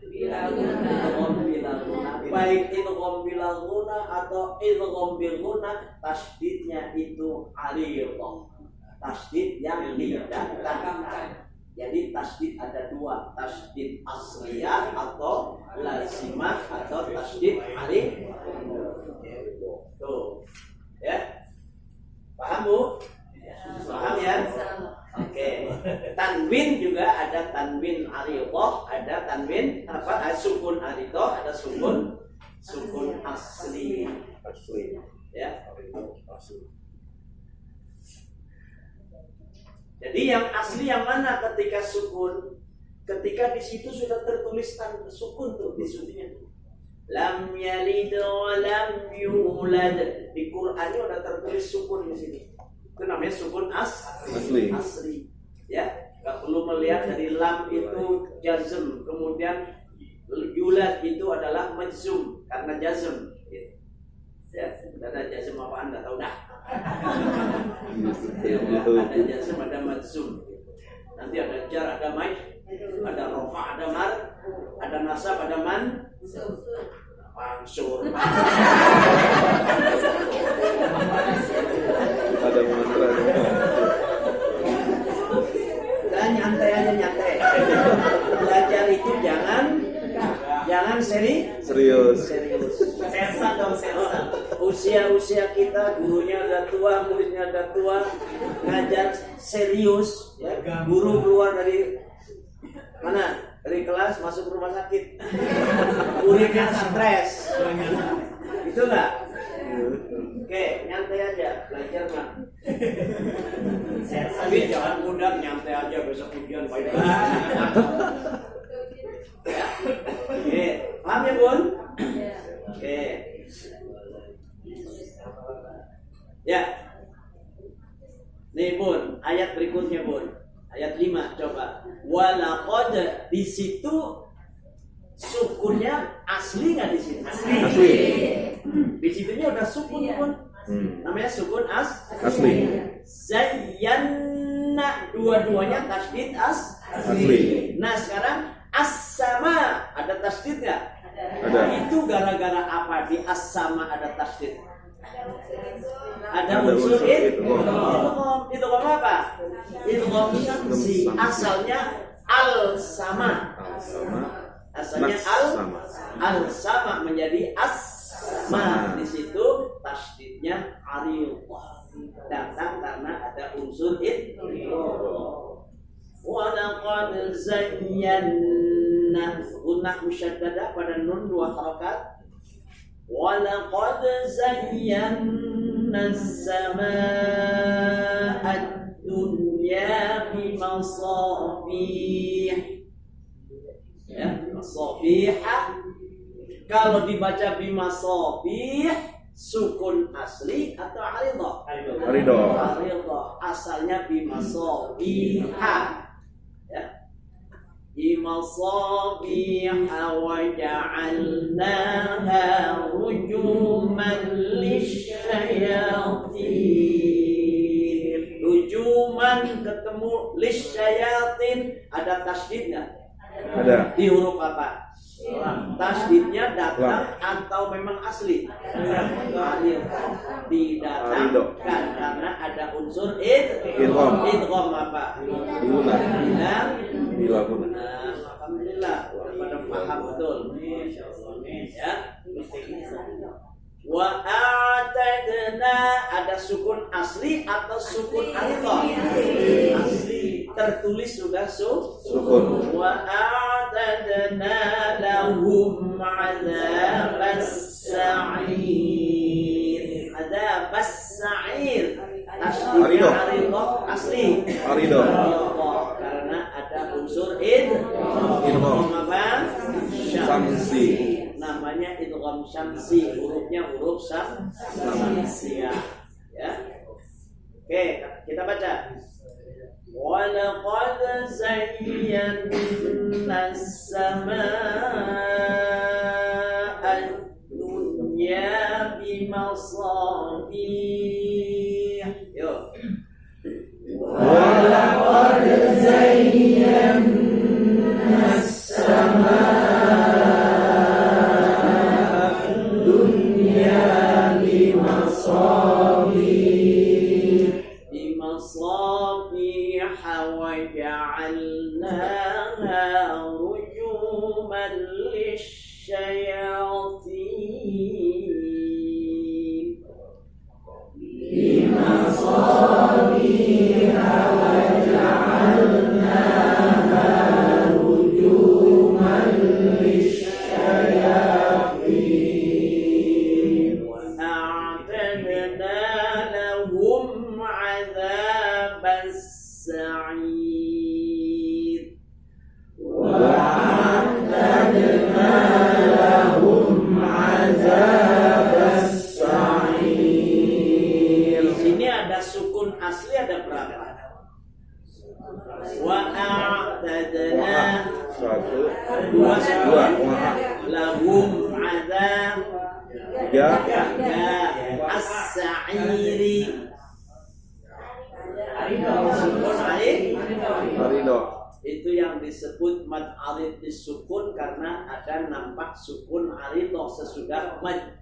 Speaker 1: Baik idgham bil ghunna atau idgham bil ghunna, tasdidnya itu aridah. Tasdid yang didatangkan. Jadi tasdid ada dua, tasdid asliyah atau lazimah atau tasdid alif. Tuh, ya, paham Bu? Paham ya? Oke. Tanwin juga ada tanwin aridoh, ada tanwin apa? Sukun aridoh, ada sukun asli. Ya. Jadi yang asli yang mana ketika sukun? Ketika di situ sudah tertulis sukun tuh di sudutnya. Lam yalid wa lam yulad. Di Quran ini udah tertulis sukun di sini. Itu namanya sukun asli. Ya, nggak perlu melihat dari lam itu jazm, kemudian yulad itu adalah majzum karena jazm. Ya, karena jazm apaan nggak tahu dah. Ada jazm, ada majzum. Nanti ada jar, ada maid, ada rofa, ada mar, ada nasab, ada mansur.
Speaker 3: Ada mantra.
Speaker 1: Dan nyantai aja nyantai. Belajar itu jangan serius.
Speaker 4: Sersan dong, sersan.
Speaker 1: Usia kita gurunya udah tua, muridnya udah tua, ngajar serius, ya. Guru keluar dari mana? Dari kelas masuk rumah sakit. Muridnya stres. Itu enggak? Oke, nyantai aja, belajar mah. Tapi jangan mudah, nyantai aja besok ujian baik. Oke, paham ya Bun? Oke. Ya. Nih Bun, ayat berikutnya Bun. Ayat 5 coba. Walaqad, di situ sukunnya asli nggak di sini?
Speaker 3: Asli.
Speaker 1: Di situnya udah sukun Bun. Namanya sukun
Speaker 3: Asli.
Speaker 1: Zayyana, dua-duanya tasdid
Speaker 3: Asli.
Speaker 1: Nah sekarang as-sama ada tasdid nggak?
Speaker 3: Ada.
Speaker 1: Itu gara-gara apa di as-sama ada tasdid? Ada
Speaker 3: Ada
Speaker 1: unsur
Speaker 3: unsur idgham.
Speaker 1: idgham apa? Idgham syamsi. Asalnya al-sama. Asalnya al-sama menjadi as-sama. Di situ tasdidnya aridah. Datang karena ada unsur idgham. Wa laqad zayyana, gunnah musyaddadah pada nun 2 harakat. Wa laqad zayyana as-samaa'a ad-dunya bimasabih. Ya, masabiha. Kalau dibaca bimasabih, sukun asli atau aridah? Aridah. Asalnya bimasabiha. Ya. Bimasabiha wa ja'alnaha rujuman lisyayatin. Rujuman ketemu lisyayatin, ada tasdid enggak?
Speaker 3: Ada.
Speaker 1: Di huruf apa? Tasdidnya datang atau memang asli? Didatangkan karena ada unsur idgham. Idgham apa?
Speaker 3: Dilakukan.
Speaker 1: Alhamdulillah, pada paham betul. Ya. Wa a'tadna, ada sukun asli atau sukun aridah? Asli. Tertulis sudah sukun. Wa a'tadna lahum 'adzabas sa'ir. Adzabas sa'ir. Tasdidnya aridah asli.
Speaker 3: Aridah.
Speaker 1: Karena ada unsur idgham apa? Syamsi. Namanya idgham syamsi, hurufnya huruf syamsiyah. Ya. Oke, kita baca. وَلَقَدْ زَيَّنَّا السَّمَاءَ الدُّنْيَا بِمَصَابِيحَ. Yuk. وَلَقَدْ زَيَّنَّا السَّمَاءَ الدُّنْيَا بِمَصَابِيحَ. مصابيح وجعلناها رجوما للشياطين وأعتدنا لهم عذاب السعير Di sini ada sukun asli, ada berapa? Wa'a'tadna
Speaker 3: Satu,
Speaker 1: dua
Speaker 3: dua,
Speaker 1: lahum azab
Speaker 3: tiga,
Speaker 1: as-sa'iri. Sukun alif
Speaker 3: Arido.
Speaker 1: itu yang disebut mad alif disukun karena ada nampak sukun arido sesudah mad.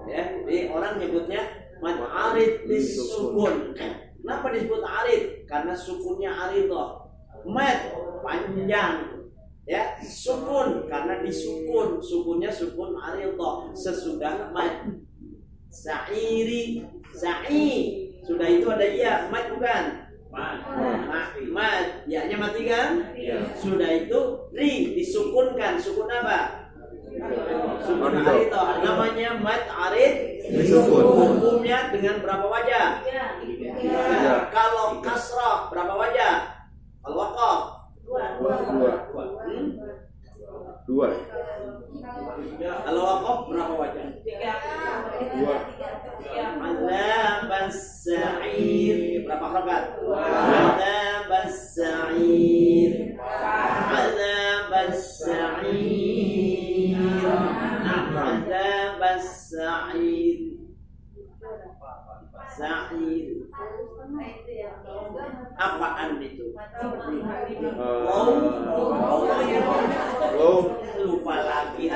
Speaker 1: Ya, jadi orang nyebutnya mad alif disukun. Kenapa disebut alif? Karena sukunnya arido. Mad panjang. Ya, sukun karena disukun, sukunnya sukun arido sesudah mad. Sa'iri, sa'i. Sudah itu ada iya, mad bukan? Mad, ya-nya mati kan? Sudah itu ri disukunkan, sukun apa? Sukun arido. Namanya mad arid
Speaker 3: Disukun.
Speaker 1: Hukumnya dengan berapa wajah? Kalau kasrah berapa wajah? Kalau waqaf
Speaker 3: Dua.
Speaker 1: kalau waqaf berapa wajah?
Speaker 3: Dua.
Speaker 1: Adzabas sa'ir berapa harakat? Adzabas sa'ir. Adzabas sa'ir. Adzabas sa'ir. Sa'ir. Apaan itu? Lupa lagi.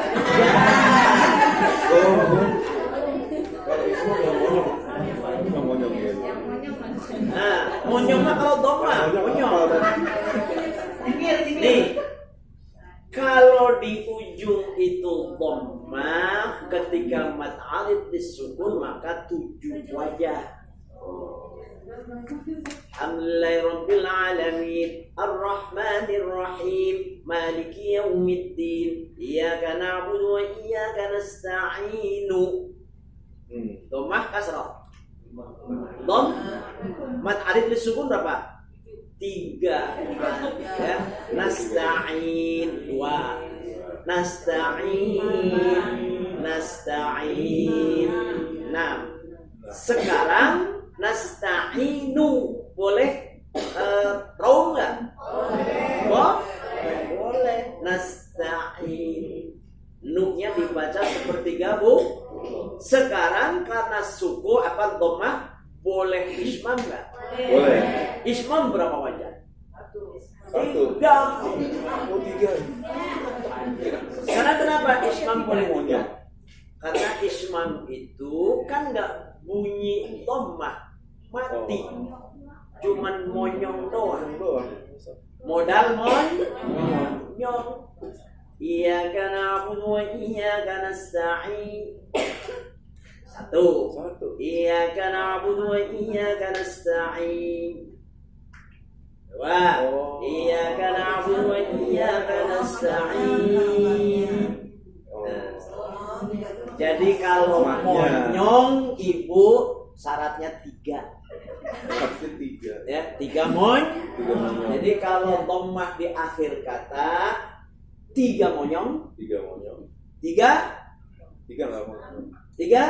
Speaker 1: Nah, monyong mah kalau doma, monyong. Nih, kalau di ujung itu doma, ketika mad alif disukun maka 7 wajah. Alhamdulillahirabbil alamin, arrahmanir rahim, maliki yaumiddin, iyyaka na'budu wa iyyaka nasta'in. Dhammah kasrah. Dham mad alif disukun berapa? 3. Ya, nasta'in 2. Nasta'in 6. Sekarang nasta'inu boleh raum nggak? Boleh. Nasta'in nu-nya dibaca sepertiga bu. Sekarang karena suku apa dhammah boleh ismam nggak?
Speaker 3: Boleh.
Speaker 1: Ismam berapa wajah?
Speaker 3: 1.
Speaker 1: 3. Karena kenapa ismam boleh 3? Karena ismam itu kan nggak bunyi dhammah, mati, cuman monyong doang. Modal monyong. Iyyaka na'budu wa iyyaka nasta'in. 1. Iyyaka na'budu wa iyyaka nasta'in. 2. Iyyaka na'budu wa iyyaka nasta'in. Jadi kalau monyong ibu syaratnya 3. Ya, 3 monyong. Jadi kalau dhammah di akhir kata 3 monyong. 3
Speaker 3: nggak mau.
Speaker 1: 3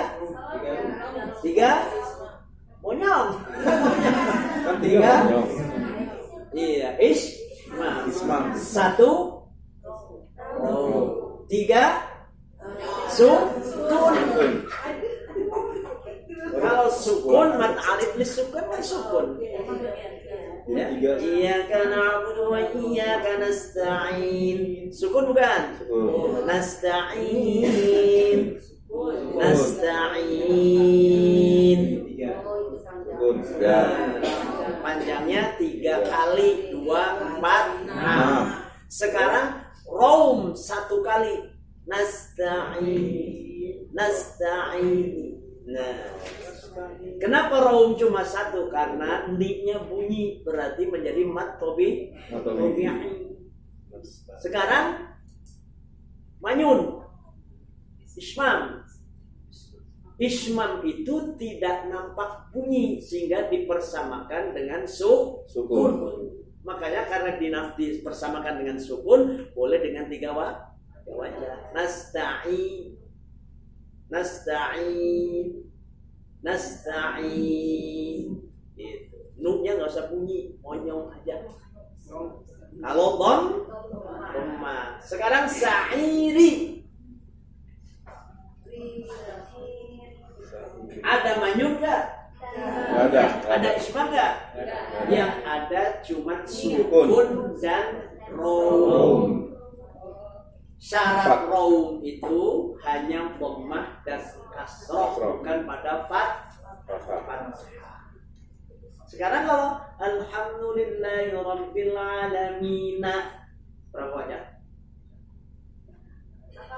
Speaker 1: monyong.
Speaker 3: Kan
Speaker 1: 3
Speaker 3: monyong.
Speaker 1: Iya, ismam. 1 3 sukun. Kalau sukun mad alif disukun kan sukun. Ya. Iyyaka na'budu wa iyyaka nasta'in. Sukun bukan? Nasta'in.
Speaker 3: sukun. Ya.
Speaker 1: Panjangnya 3 kali 2, 4, 6.
Speaker 3: Nah.
Speaker 1: Sekarang raum 1 kali. Nasta'in. Nah, kenapa raum cuma 1? Karena ni-nya bunyi, berarti menjadi mat tabi'i. Sekarang manyun, Ismam itu tidak nampak bunyi sehingga dipersamakan dengan sukun. Makanya karena dipersamakan dengan sukun, boleh dengan 3 wajah. Nasta'in. Gitu. Nunnya nggak usah bunyi, monyong aja. Kalau dhamma. Sekarang sa'iri. Ada manyun nggak? Ada isma nggak? Yang ada cuma sukun dan raum. Syarat raum itu hanya dhammah dan kasrah, bukan pada fathah. Sekarang kalau alhamdulillahirabbil alamin, berapa wajah?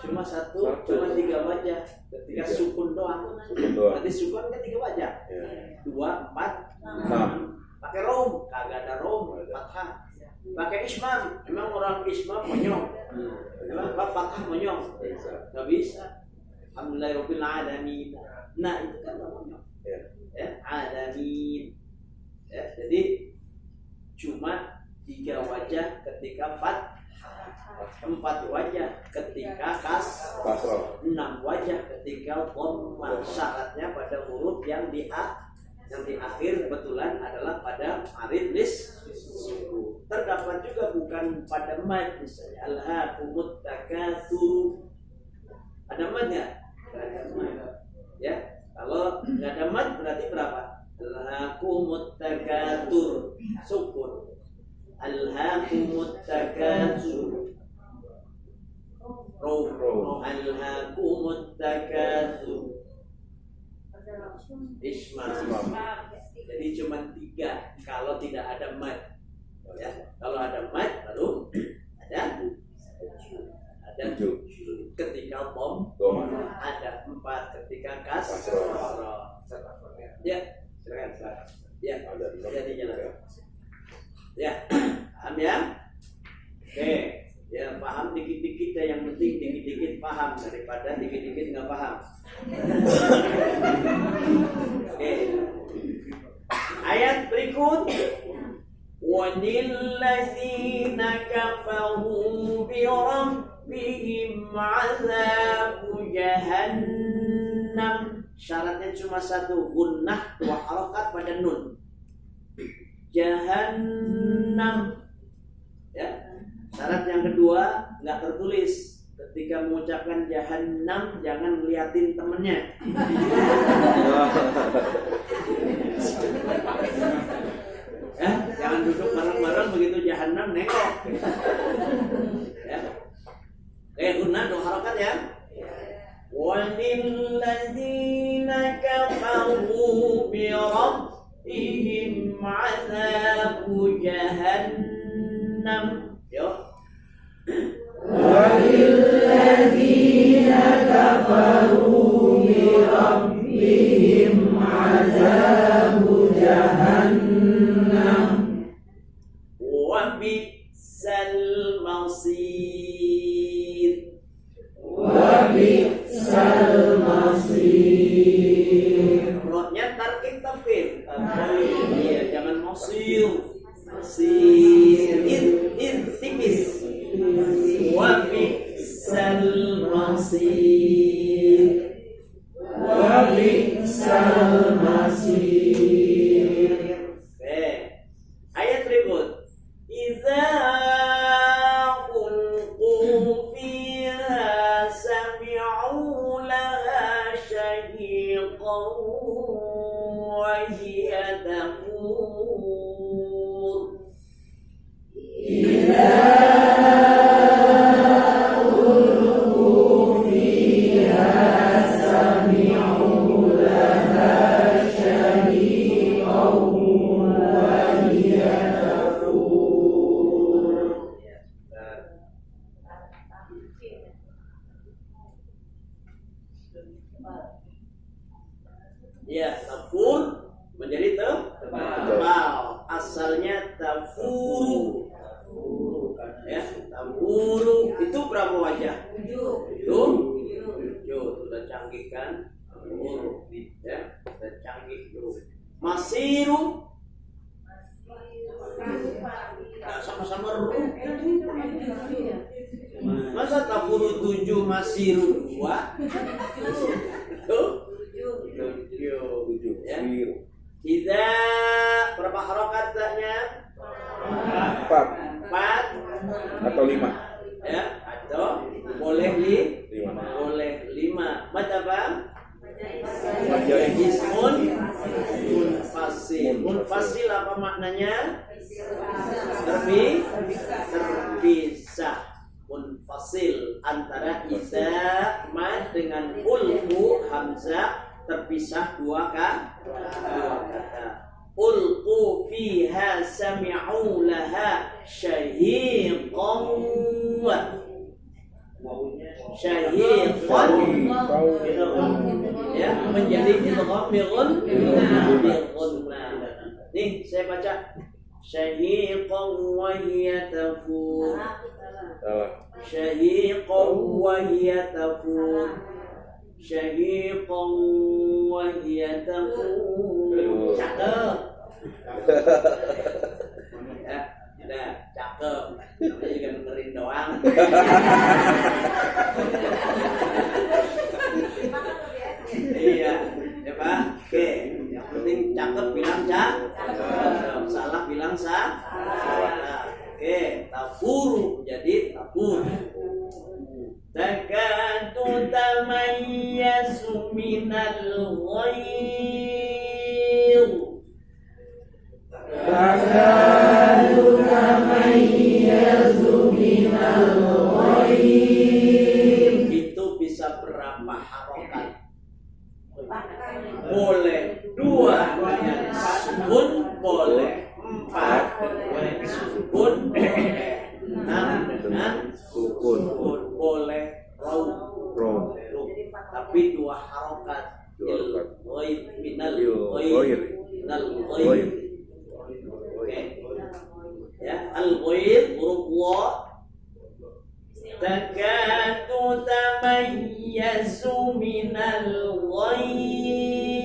Speaker 1: Cuma 1, cuma 3 wajah. Ketika sukun doang. Berarti sukun kan 3 wajah. 2, 4, 6. Pakai raum, kagak ada raum, fathah. Pakai ismam, memang orang ismam monyong. Memang fathah monyong. Enggak bisa. Alhamdulillahirabbil alamin. Nah, itu kan monyong. Ya, alamin. Ya, jadi cuma 3 wajah ketika fathah. 4 wajah ketika kasrah, 6 wajah ketika dhammah. Syaratnya pada huruf yang di akhir kebetulan adalah pada arid sukun. Terdapat juga bukan pada mad, misalnya alhaakumut takatsur. Ada mad nggak? Ada mad. Ya, kalau nggak ada mad berarti berapa? Alhaakumut takatsur, sukun. Alhaakumut takatsur. Alhaakumut takatsur. Isma. Jadi cuma 3 kalau tidak ada mad. Ya, kalau ada mad baru ada 7 ketika dhammah, ada 4 ketika kasrah. Ya, silakan. Ya, jadi jalan. Ya, paham ya? Oke, ya paham dikit-dikit ya, yang penting dikit-dikit paham daripada dikit-dikit nggak paham. Oke. Ayat berikut. وَلِلَّذِينَ كَفَرُوا بِرَبِّهِمْ عَذَابُ جَهَنَّمَ. Syaratnya cuma 1, gunnah 2 harakat pada nun. Jahannam. Ya. Syarat yang kedua nggak tertulis. Ketika mengucapkan jahannam jangan ngeliatin temennya. Ya, jangan duduk bareng-bareng begitu jahannam nengok. Ya. Gunnah 2 harakat ya. Walilladzina kafaru bi rabbihim 'adzabu jahannam. Yo. Walilladzina kafaru bi rabbihim 'adzabu jahannam. Wa bi'sal masir. Wa bi'sal masir. Rotnya tarkib tafkhim. Iya, jangan masir. Masir. In tipis. Wa bi'sal masir. Wa bi'sal masir. Oke. Ayat berikut. Idza ulqu fiha sami'u laha shahiqan wa hiya tafur. Idza ulqu fiha tafuru. Ya, tafuru itu berapa wajah? 7. Sudah canggih kan? Tafuru. Ya, sudah canggih dulu. Masiru. Nah, sama-sama ruh. Masa tafuru 7 masiru 2? Tuh. 7. Ya. Idza berapa harokatnya?
Speaker 3: 4 atau 5.
Speaker 1: Ya, atau boleh 5. Boleh 5. Baca apa? Ismun munfasil. Munfasil apa maknanya? Terpisah. Munfasil antara idza ma dengan ulqu hamzah terpisah dua kata. Ulqu fiha sami'u laha syahiqan syahiqan ya menjadi idgham nih saya baca syahiqan wa hiya tafur syahiqan wa hiya tafur syahiqan wa hiya tafur cakep ya udah cakep tapi juga dengerin doang. Iya ya Pak, oke yang penting cakep bilang cakep, salah bilang salah. Oke, tafuru jadi tafur. Takatu tamayyazu minal ghayr. Takatu tamayyazu minal ghayr. Itu bisa berapa harokat? Boleh 2 dengan sukun, boleh 4 dengan sukun, boleh 6 dengan sukun, boleh raw. Tapi 2 harokat. Il minal ghair. Ya, al-ghair huruf wa. Takatu tamayyazu minal ghair.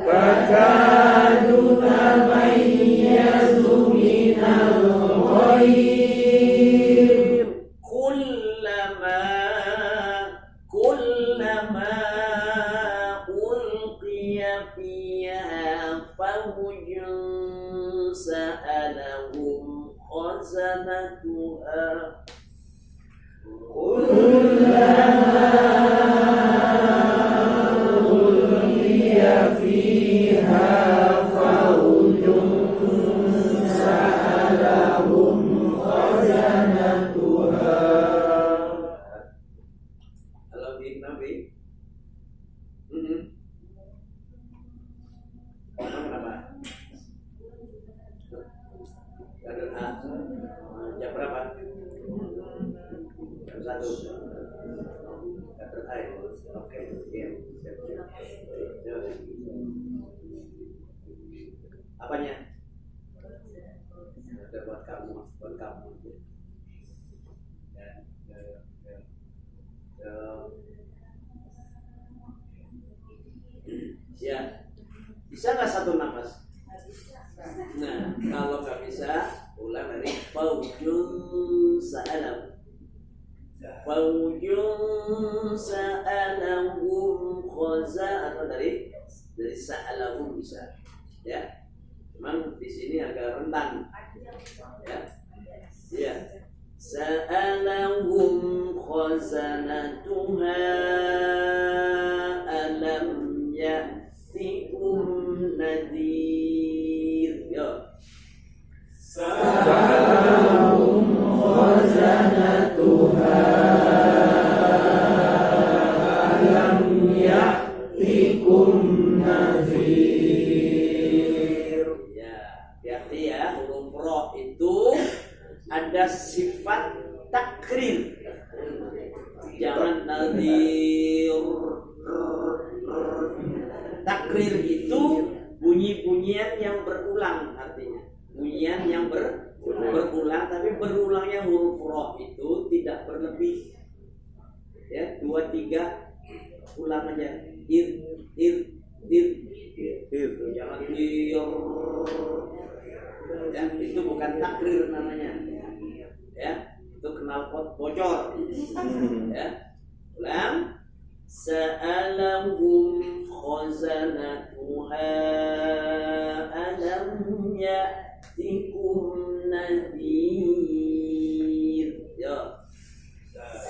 Speaker 1: Takatu tamayyazu minal ghair. Kullama ulqiya fiha fawjun sa'alahum khazanatuha. Ulqiya fiha fawjun sa'alahum khazanatuha. Halo di Nabi. Kenapa? Jam berapa? Jam 1. Oke, iya. Apanya? Ada buat kamu. Ya. Bisa nggak satu nafas? Nah, kalau nggak bisa, ulang dari faujun sa'alam. Faujun sa'alahum khaza atau dari sa'alahum bisa. Ya. Cuman di sini agak rentan. Ya. Ya. Sa'alahum khazanatuha alam ya'tikum nadir. Yo. Sa'alahum khazanatuha alam ya'tikum nadir. Ya, berarti ya huruf ro itu ada sifat takrir. Jangan nadir. Takrir itu bunyi-bunyian yang berulang artinya. Bunyian yang berulang, tapi berulangnya huruf roh itu tidak berlebih. Ya, 2, 3 ulang aja. Ir. Jangan ya, itu bukan takrir namanya. Ya, itu knalpot bocor. Ya. Ulang. Sa'alahum khazanatuha alam ya'tikum nadhir. Ya.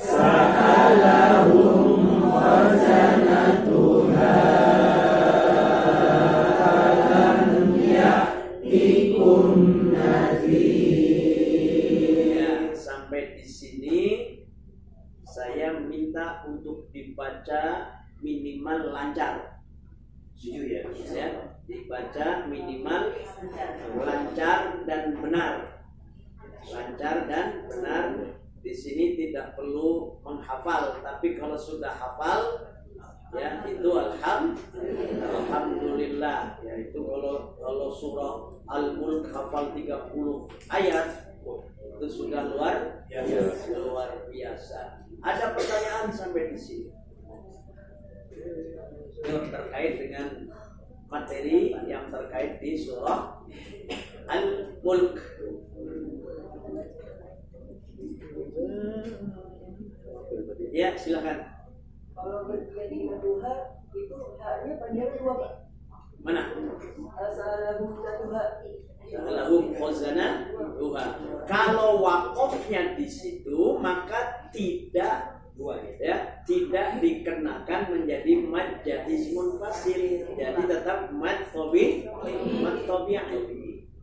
Speaker 3: Sa'alahum khazanatuha alam ya'tikum nadhir.
Speaker 1: Ya, sampai di sini saya minta untuk dibaca minimal lancar.
Speaker 4: Jujur ya.
Speaker 1: Ya, dibaca minimal lancar dan benar. Lancar dan benar. Di sini tidak perlu menghafal, tapi kalau sudah hafal, ya itu alhamdulillah. Ya itu kalau surah Al-Mulk hafal 30 ayat, itu sudah luar biasa. Ada pertanyaan sampai di sini yang terkait dengan materi yang terkait di surah Al-Mulk. Ya, silakan.
Speaker 6: Kalau jadi duha itu haknya panjang 2 Pak.
Speaker 1: Mana?
Speaker 6: Assalamualaikum
Speaker 1: Lahum khazana duha. Kalau wakofnya di situ maka tidak tidak dikenakan menjadi mad jaizmun fasil. Jadi tetap mad tabi'i.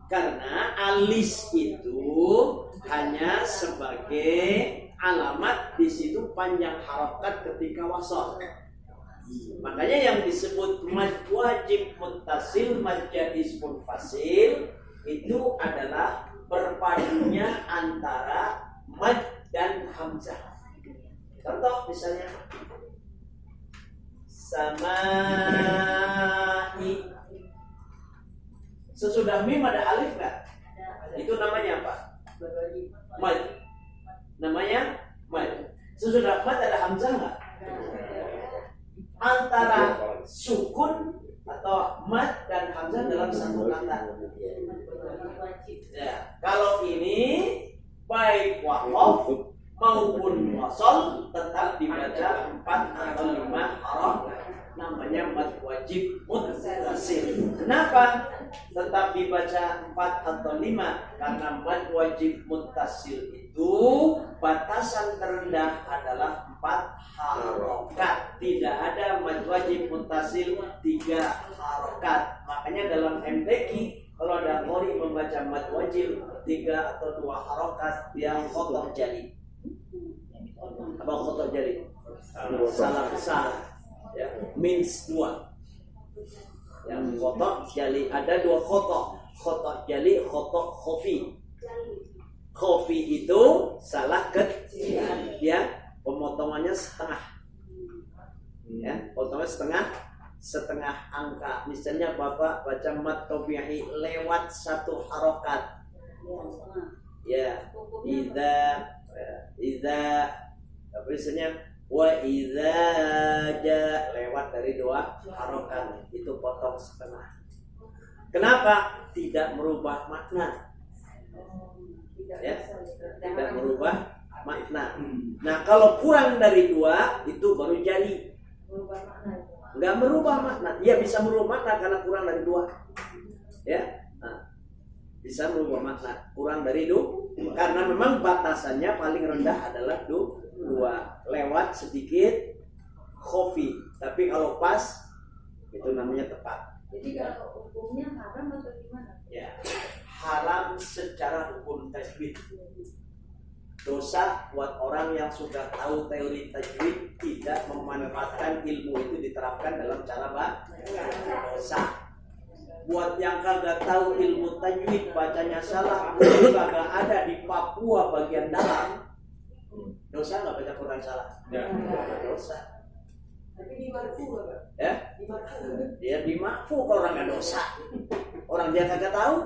Speaker 1: Karena alis itu hanya sebagai alamat di situ panjang harokat ketika wasol. Makanya yang disebut mad wajib muttasil, mad jaiz munfasil itu adalah berpadunya antara mad dan hamzah. Contoh misalnya samai. Sesudah mim ada alif nggak? Itu namanya apa? Mad. Namanya mad. Sesudah mad ada hamzah nggak? Antara sukun atau mad dan hamzah dalam satu kata. Ya, kalau ini baik waqaf maupun wasol tetap dibaca 4 atau 5 huruf, namanya mad wajib muttasil. Kenapa tetap dibaca 4 atau 5? Karena mad wajib muttasil itu batasan terendah adalah 4 harokat. Tidak ada mad wajib muttasil 3 harokat. Makanya dalam MTQ kalau ada qori membaca mad wajib 3 atau 2 harokat, dia khotoh jali. Apa khotoh jali? Salah besar. Ya, means 2. Yang khotoh jali ada 2 khotoh. Khotoh jali, khotoh khofi. Khofi itu salah kecil. Ya, pemotongannya setengah. Ya, potongannya setengah angka. Misalnya Bapak baca mad tabi'i lewat 1 harokat. Ya, idza apa misalnya wa idza ja lewat dari 2 harokat, itu potong setengah. Kenapa? Tidak merubah makna. Ya, tidak merubah makna. Nah, kalau kurang dari 2 itu baru jadi. Enggak merubah makna. Iya bisa merubah makna karena kurang dari 2. Ya. Nah, bisa merubah makna kurang dari 2 karena memang batasannya paling rendah adalah 2. Lewat sedikit khofi. Tapi kalau pas itu namanya tepat.
Speaker 2: Jadi kalau hukumnya haram atau gimana?
Speaker 1: Ya. Haram secara hukum tajwid. Dosa buat orang yang sudah tahu teori tajwid tidak memanfaatkan ilmu itu diterapkan dalam cara dosa. Buat yang kagak tahu ilmu tajwid, bacanya salah, itu kagak ada di Papua bagian dalam. Dosa nggak baca Quran salah?
Speaker 3: Ya.
Speaker 1: Dosa.
Speaker 6: Tapi di marfu Bapak.
Speaker 1: Ya,
Speaker 6: Di marfu.
Speaker 1: dia dimakfu kalau orang nggak dosa. Orang dia kagak tahu.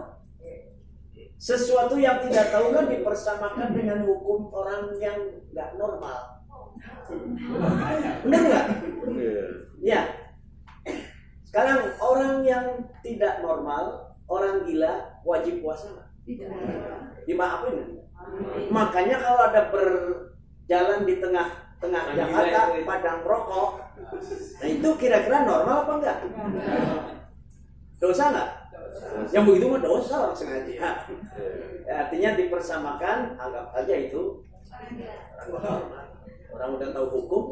Speaker 1: Sesuatu yang tidak tahu kan dipersamakan dengan hukum orang yang nggak normal. Benar nggak? Ya. Sekarang orang yang tidak normal, orang gila wajib puasa nggak? Dimaafin. Makanya kalau ada berjalan di tengah-tengah Jakarta padang rokok, nah itu kira-kira normal apa enggak? Dosa nggak? Yang begitu mah dosa orang sengaja. Ya, artinya dipersamakan, anggap aja itu orang udah tahu hukum,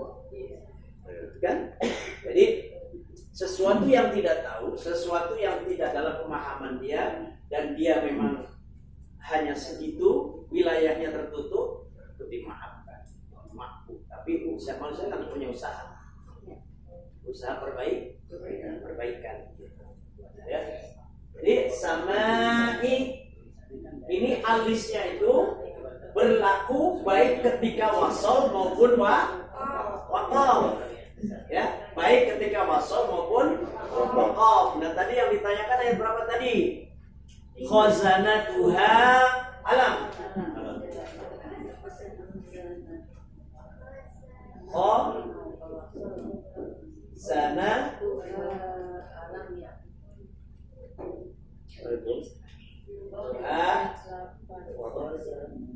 Speaker 1: kan? Jadi sesuatu yang tidak tahu, sesuatu yang tidak dalam pemahaman dia, dan dia memang hanya segitu, wilayahnya tertutup, itu dimaafkan, maafkan. Tapi manusia kan punya usaha perbaikan. Ya. Jadi samai ini alisnya itu berlaku baik ketika wasol maupun waqaf. Ya, baik ketika wasol maupun waqaf. Nah, tadi yang ditanyakan ayat berapa tadi? Khazanatuha alam. Sana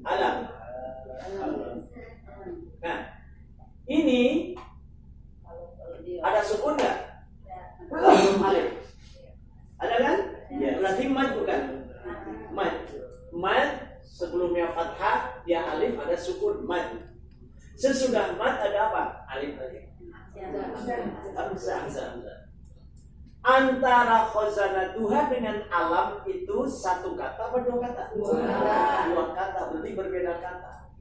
Speaker 1: alam. Nah, ini ada sukun nggak? Belum alif. Ada kan? Berarti mad bukan? Mad sebelumnya fathah, dia alif, ada sukun mad. Sesudah mad ada apa? Alif lagi. Hamzah. Antara khazanatuha dengan alam itu satu kata atau dua kata? Dua kata, berarti berbeda kata.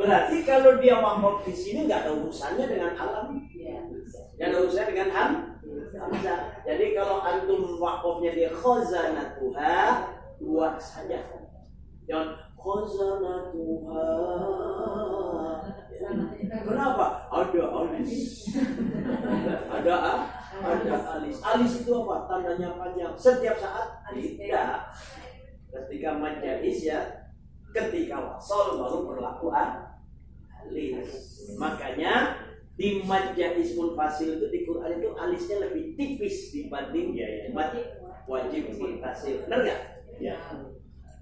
Speaker 1: Berarti kalau dia waqaf di sini nggak ada urusannya dengan alam, nggak ada urusannya dengan hamzah. Jadi kalau antum waqafnya di khazanatuha, dua saja. Jangan khazanatuha. Kenapa? Ada alis. Ada alis. Alis itu apa? Tandanya panjang. Setiap saat tidak. Ketika majais ya, ketika wasol baru berlaku alis. Makanya di majais munfasil itu di Quran itu alisnya lebih tipis dibanding wajib munfasil. Benar nggak? Ya.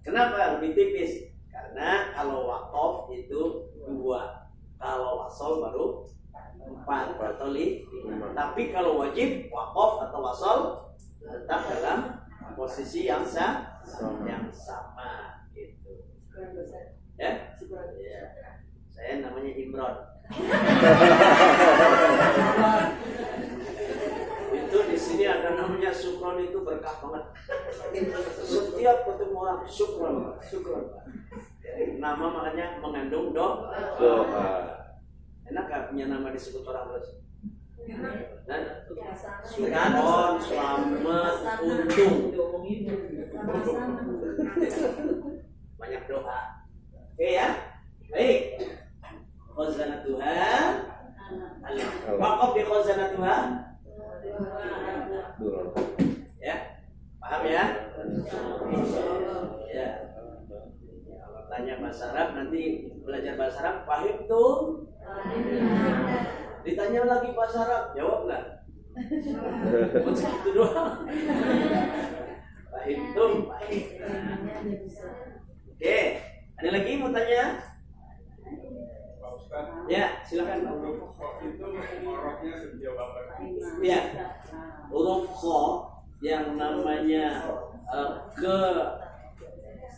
Speaker 1: Kenapa lebih tipis? Karena kalau waqaf itu 2. Kalau wasol baru 4 atau 5. Tapi kalau wajib, waqaf atau wasol tetap dalam posisi yang sama gitu. Ya? Ya. Saya namanya Imron. Itu di sini ada namanya Sukron, itu berkah banget. Setiap ketemu orang Sukron. Nama makanya mengandung doa. Enak gak punya nama disebut orang terus? Sukron, selamat, untung. Banyak doa. Oke ya? Baik. Khazanatuha alam. Waqaf di khazanatuha. Ya? Paham ya? Ya. Kalau tanya bahasa Arab nanti belajar bahasa Arab, paham tuh? Ditanya lagi bahasa Arab, jawab nggak? Cuma itu doang. Paham tuh? Oke, ada lagi mau tanya? Ya, silakan.
Speaker 5: Itu orangnya sejauh apa?
Speaker 1: Ya, huruf kho yang namanya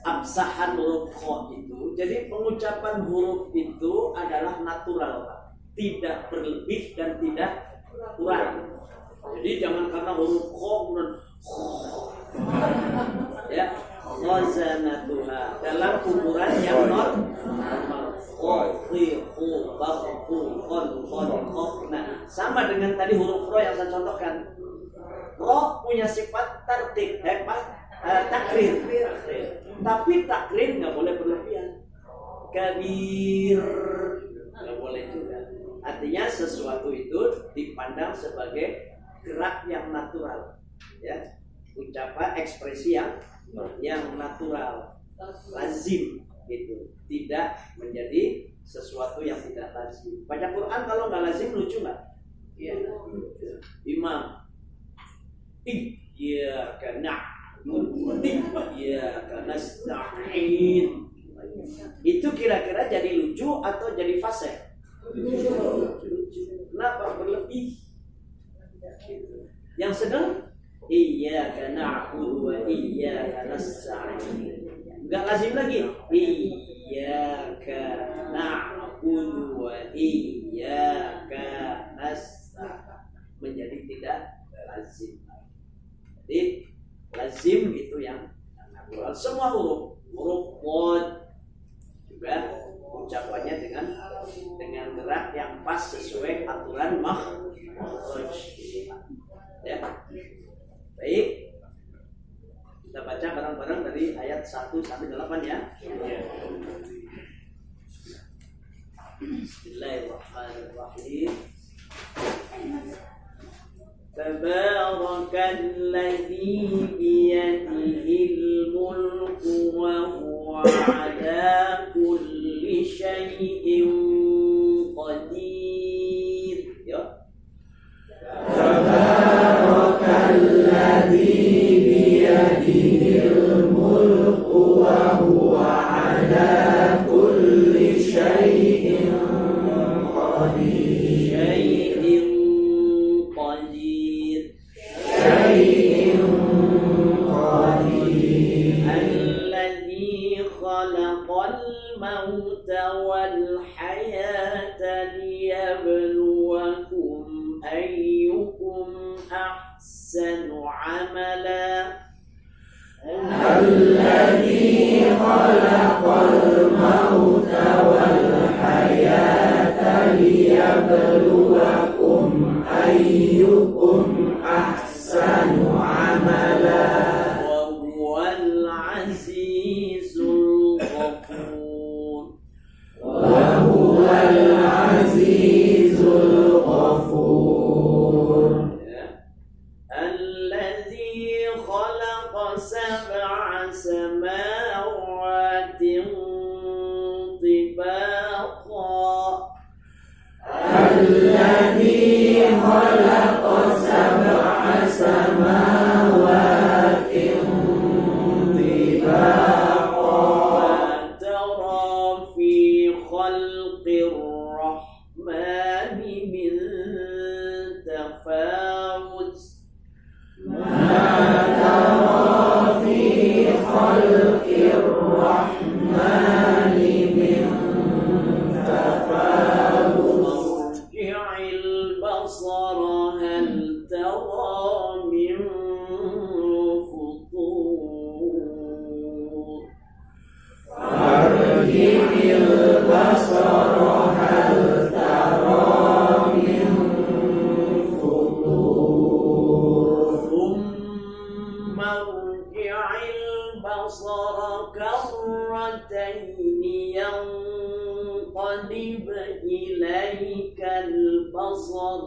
Speaker 1: keabsahan huruf kho itu. Jadi pengucapan huruf itu adalah natural, Pak. Tidak berlebih dan tidak kurang. Jadi jangan karena huruf kho kemudian ya, khazanatuha dalam ukuran yang normal. Nah, sama dengan tadi huruf ro yang saya contohkan. Ro punya sifat tartib, takrir. Tapi takrir nggak boleh berlebihan. Kabir nggak boleh juga. Artinya sesuatu itu dipandang dipandang sebagai gerak yang natural, ya, ucapan ekspresi yang natural, lazim gitu, tidak menjadi sesuatu yang tidak lazim. Baca Quran kalau nggak lazim lucu nggak? Iya. Imam, iyyaka na'budu wa iyyaka nasta'in. Itu kira-kira jadi lucu atau jadi fasih? Kenapa berlebih? Yang sedang iyyaka na'budu wa iyyaka nasta'in. Enggak lazim lagi. Iyyaka na'budu wa iyyaka nasta'in. Menjadi tidak lazim. Jadi lazim itu yang natural. Semua huruf qad juga ucapannya dengan gerak yang pas sesuai aturan makhraj. Ya. Baik. Kita baca bareng-bareng dari ayat 1 sampai 8 ya. Bismillahirrahmanirrahim. Tabarakalladzi biyadihil mulku wa huwa ala kulli syai'in qadir. Ya.
Speaker 3: Tabarakalladzi biyadihil mulku wa huwa ala kulli syai'in qadir.
Speaker 1: الموت والحياة ليبلوكم أيكم أحسن عملا
Speaker 3: الذي خلق الموت والحياة ليبلوكم أيكم أحسن عملا
Speaker 1: وهو العزيز الغفور
Speaker 3: وهو العزيز الغفور
Speaker 1: الذي خلق 7 سماوات طباقا
Speaker 3: الذي خلق 7 سماوات طباقا
Speaker 1: ما ترى في خلق الرحمن من تفاوت
Speaker 3: ما ترى في خلق الرحمن من تفاوت
Speaker 1: ارجع البصر هل ترى من فطور
Speaker 3: فارجع البصر هل ترى من فطور
Speaker 1: ثم ارجع البصر كرتين ينقلب إليك البصر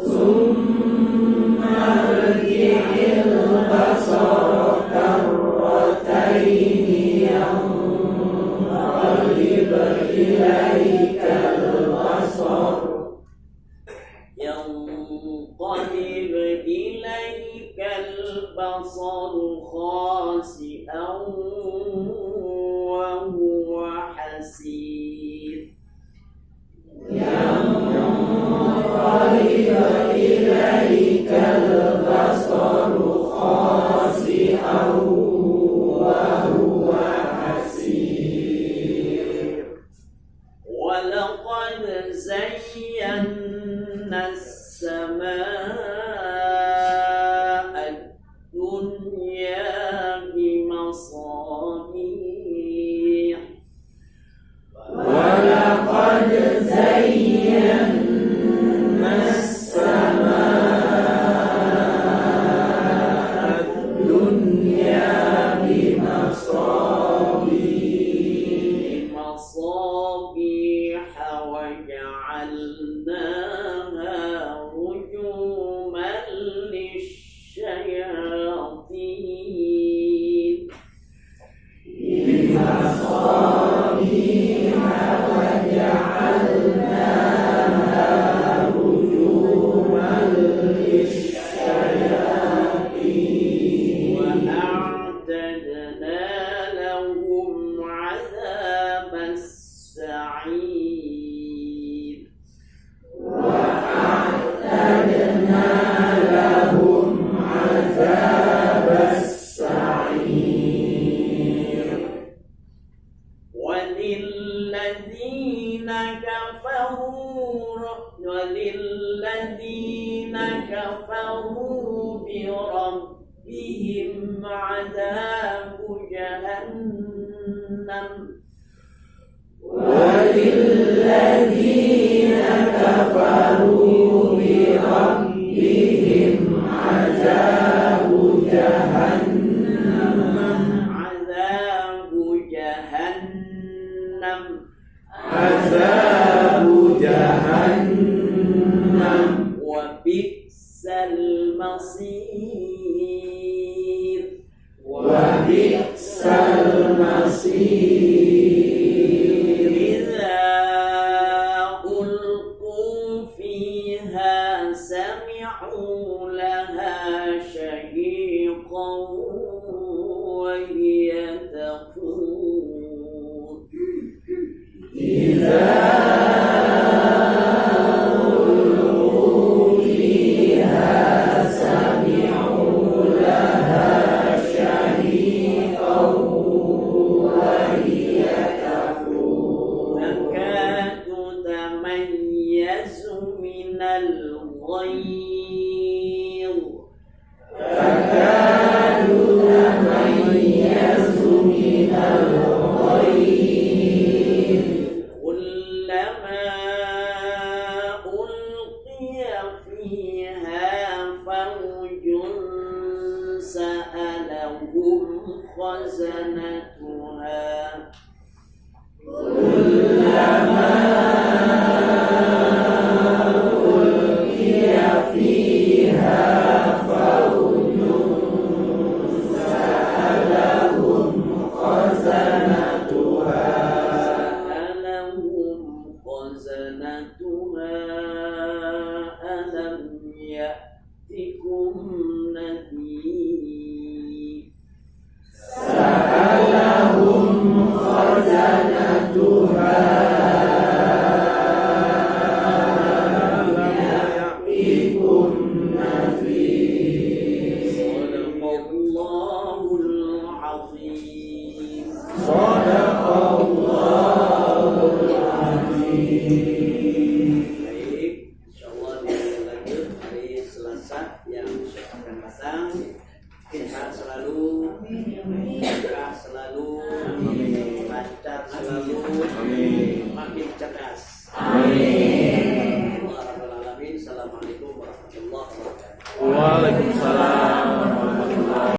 Speaker 3: ثم ارجع البصر كرتين ينقلب إليك البصر
Speaker 1: ينقلب إليك البصر خاسئا وهو حسير
Speaker 3: ينقلب إليك البصر خاسئا وهو حسير
Speaker 1: ولقد زينا السماء الدنيا بمصابيح
Speaker 3: ولقد زينا السماء الدنيا بمصابيح
Speaker 1: بمصابيح وجعلناها عذاب جهنم
Speaker 3: وللذين كفروا بربهم عذاب جهنم
Speaker 1: عذاب جهنم
Speaker 3: عذاب جهنم
Speaker 1: وبئس المصير
Speaker 3: وبئس المصير
Speaker 1: إذا ألقوا فيها سمعوا لها شهيقا وهي تفور
Speaker 3: إذا ألقوا فيها سمعوا لها شهيقا وهي تفور
Speaker 1: تكاد تميز من الغيظ
Speaker 3: تكاد تميز من الغيظ
Speaker 1: كلما ألقي فيها فوج سألهم خزنتها
Speaker 3: كلما ألقي فيها فوج سألهم خزنتها
Speaker 1: ألم يأتكم نذير
Speaker 3: سألهم خزنتها ألم يأتكم نذير
Speaker 1: صدق الله العظيم
Speaker 3: صدق الله العظيم.
Speaker 1: Baik, insyaallah kita lanjut hari Selasa yang akan datang. Sehat selalu, berkah selalu, lancar selalu, makin cerdas.
Speaker 3: Amin.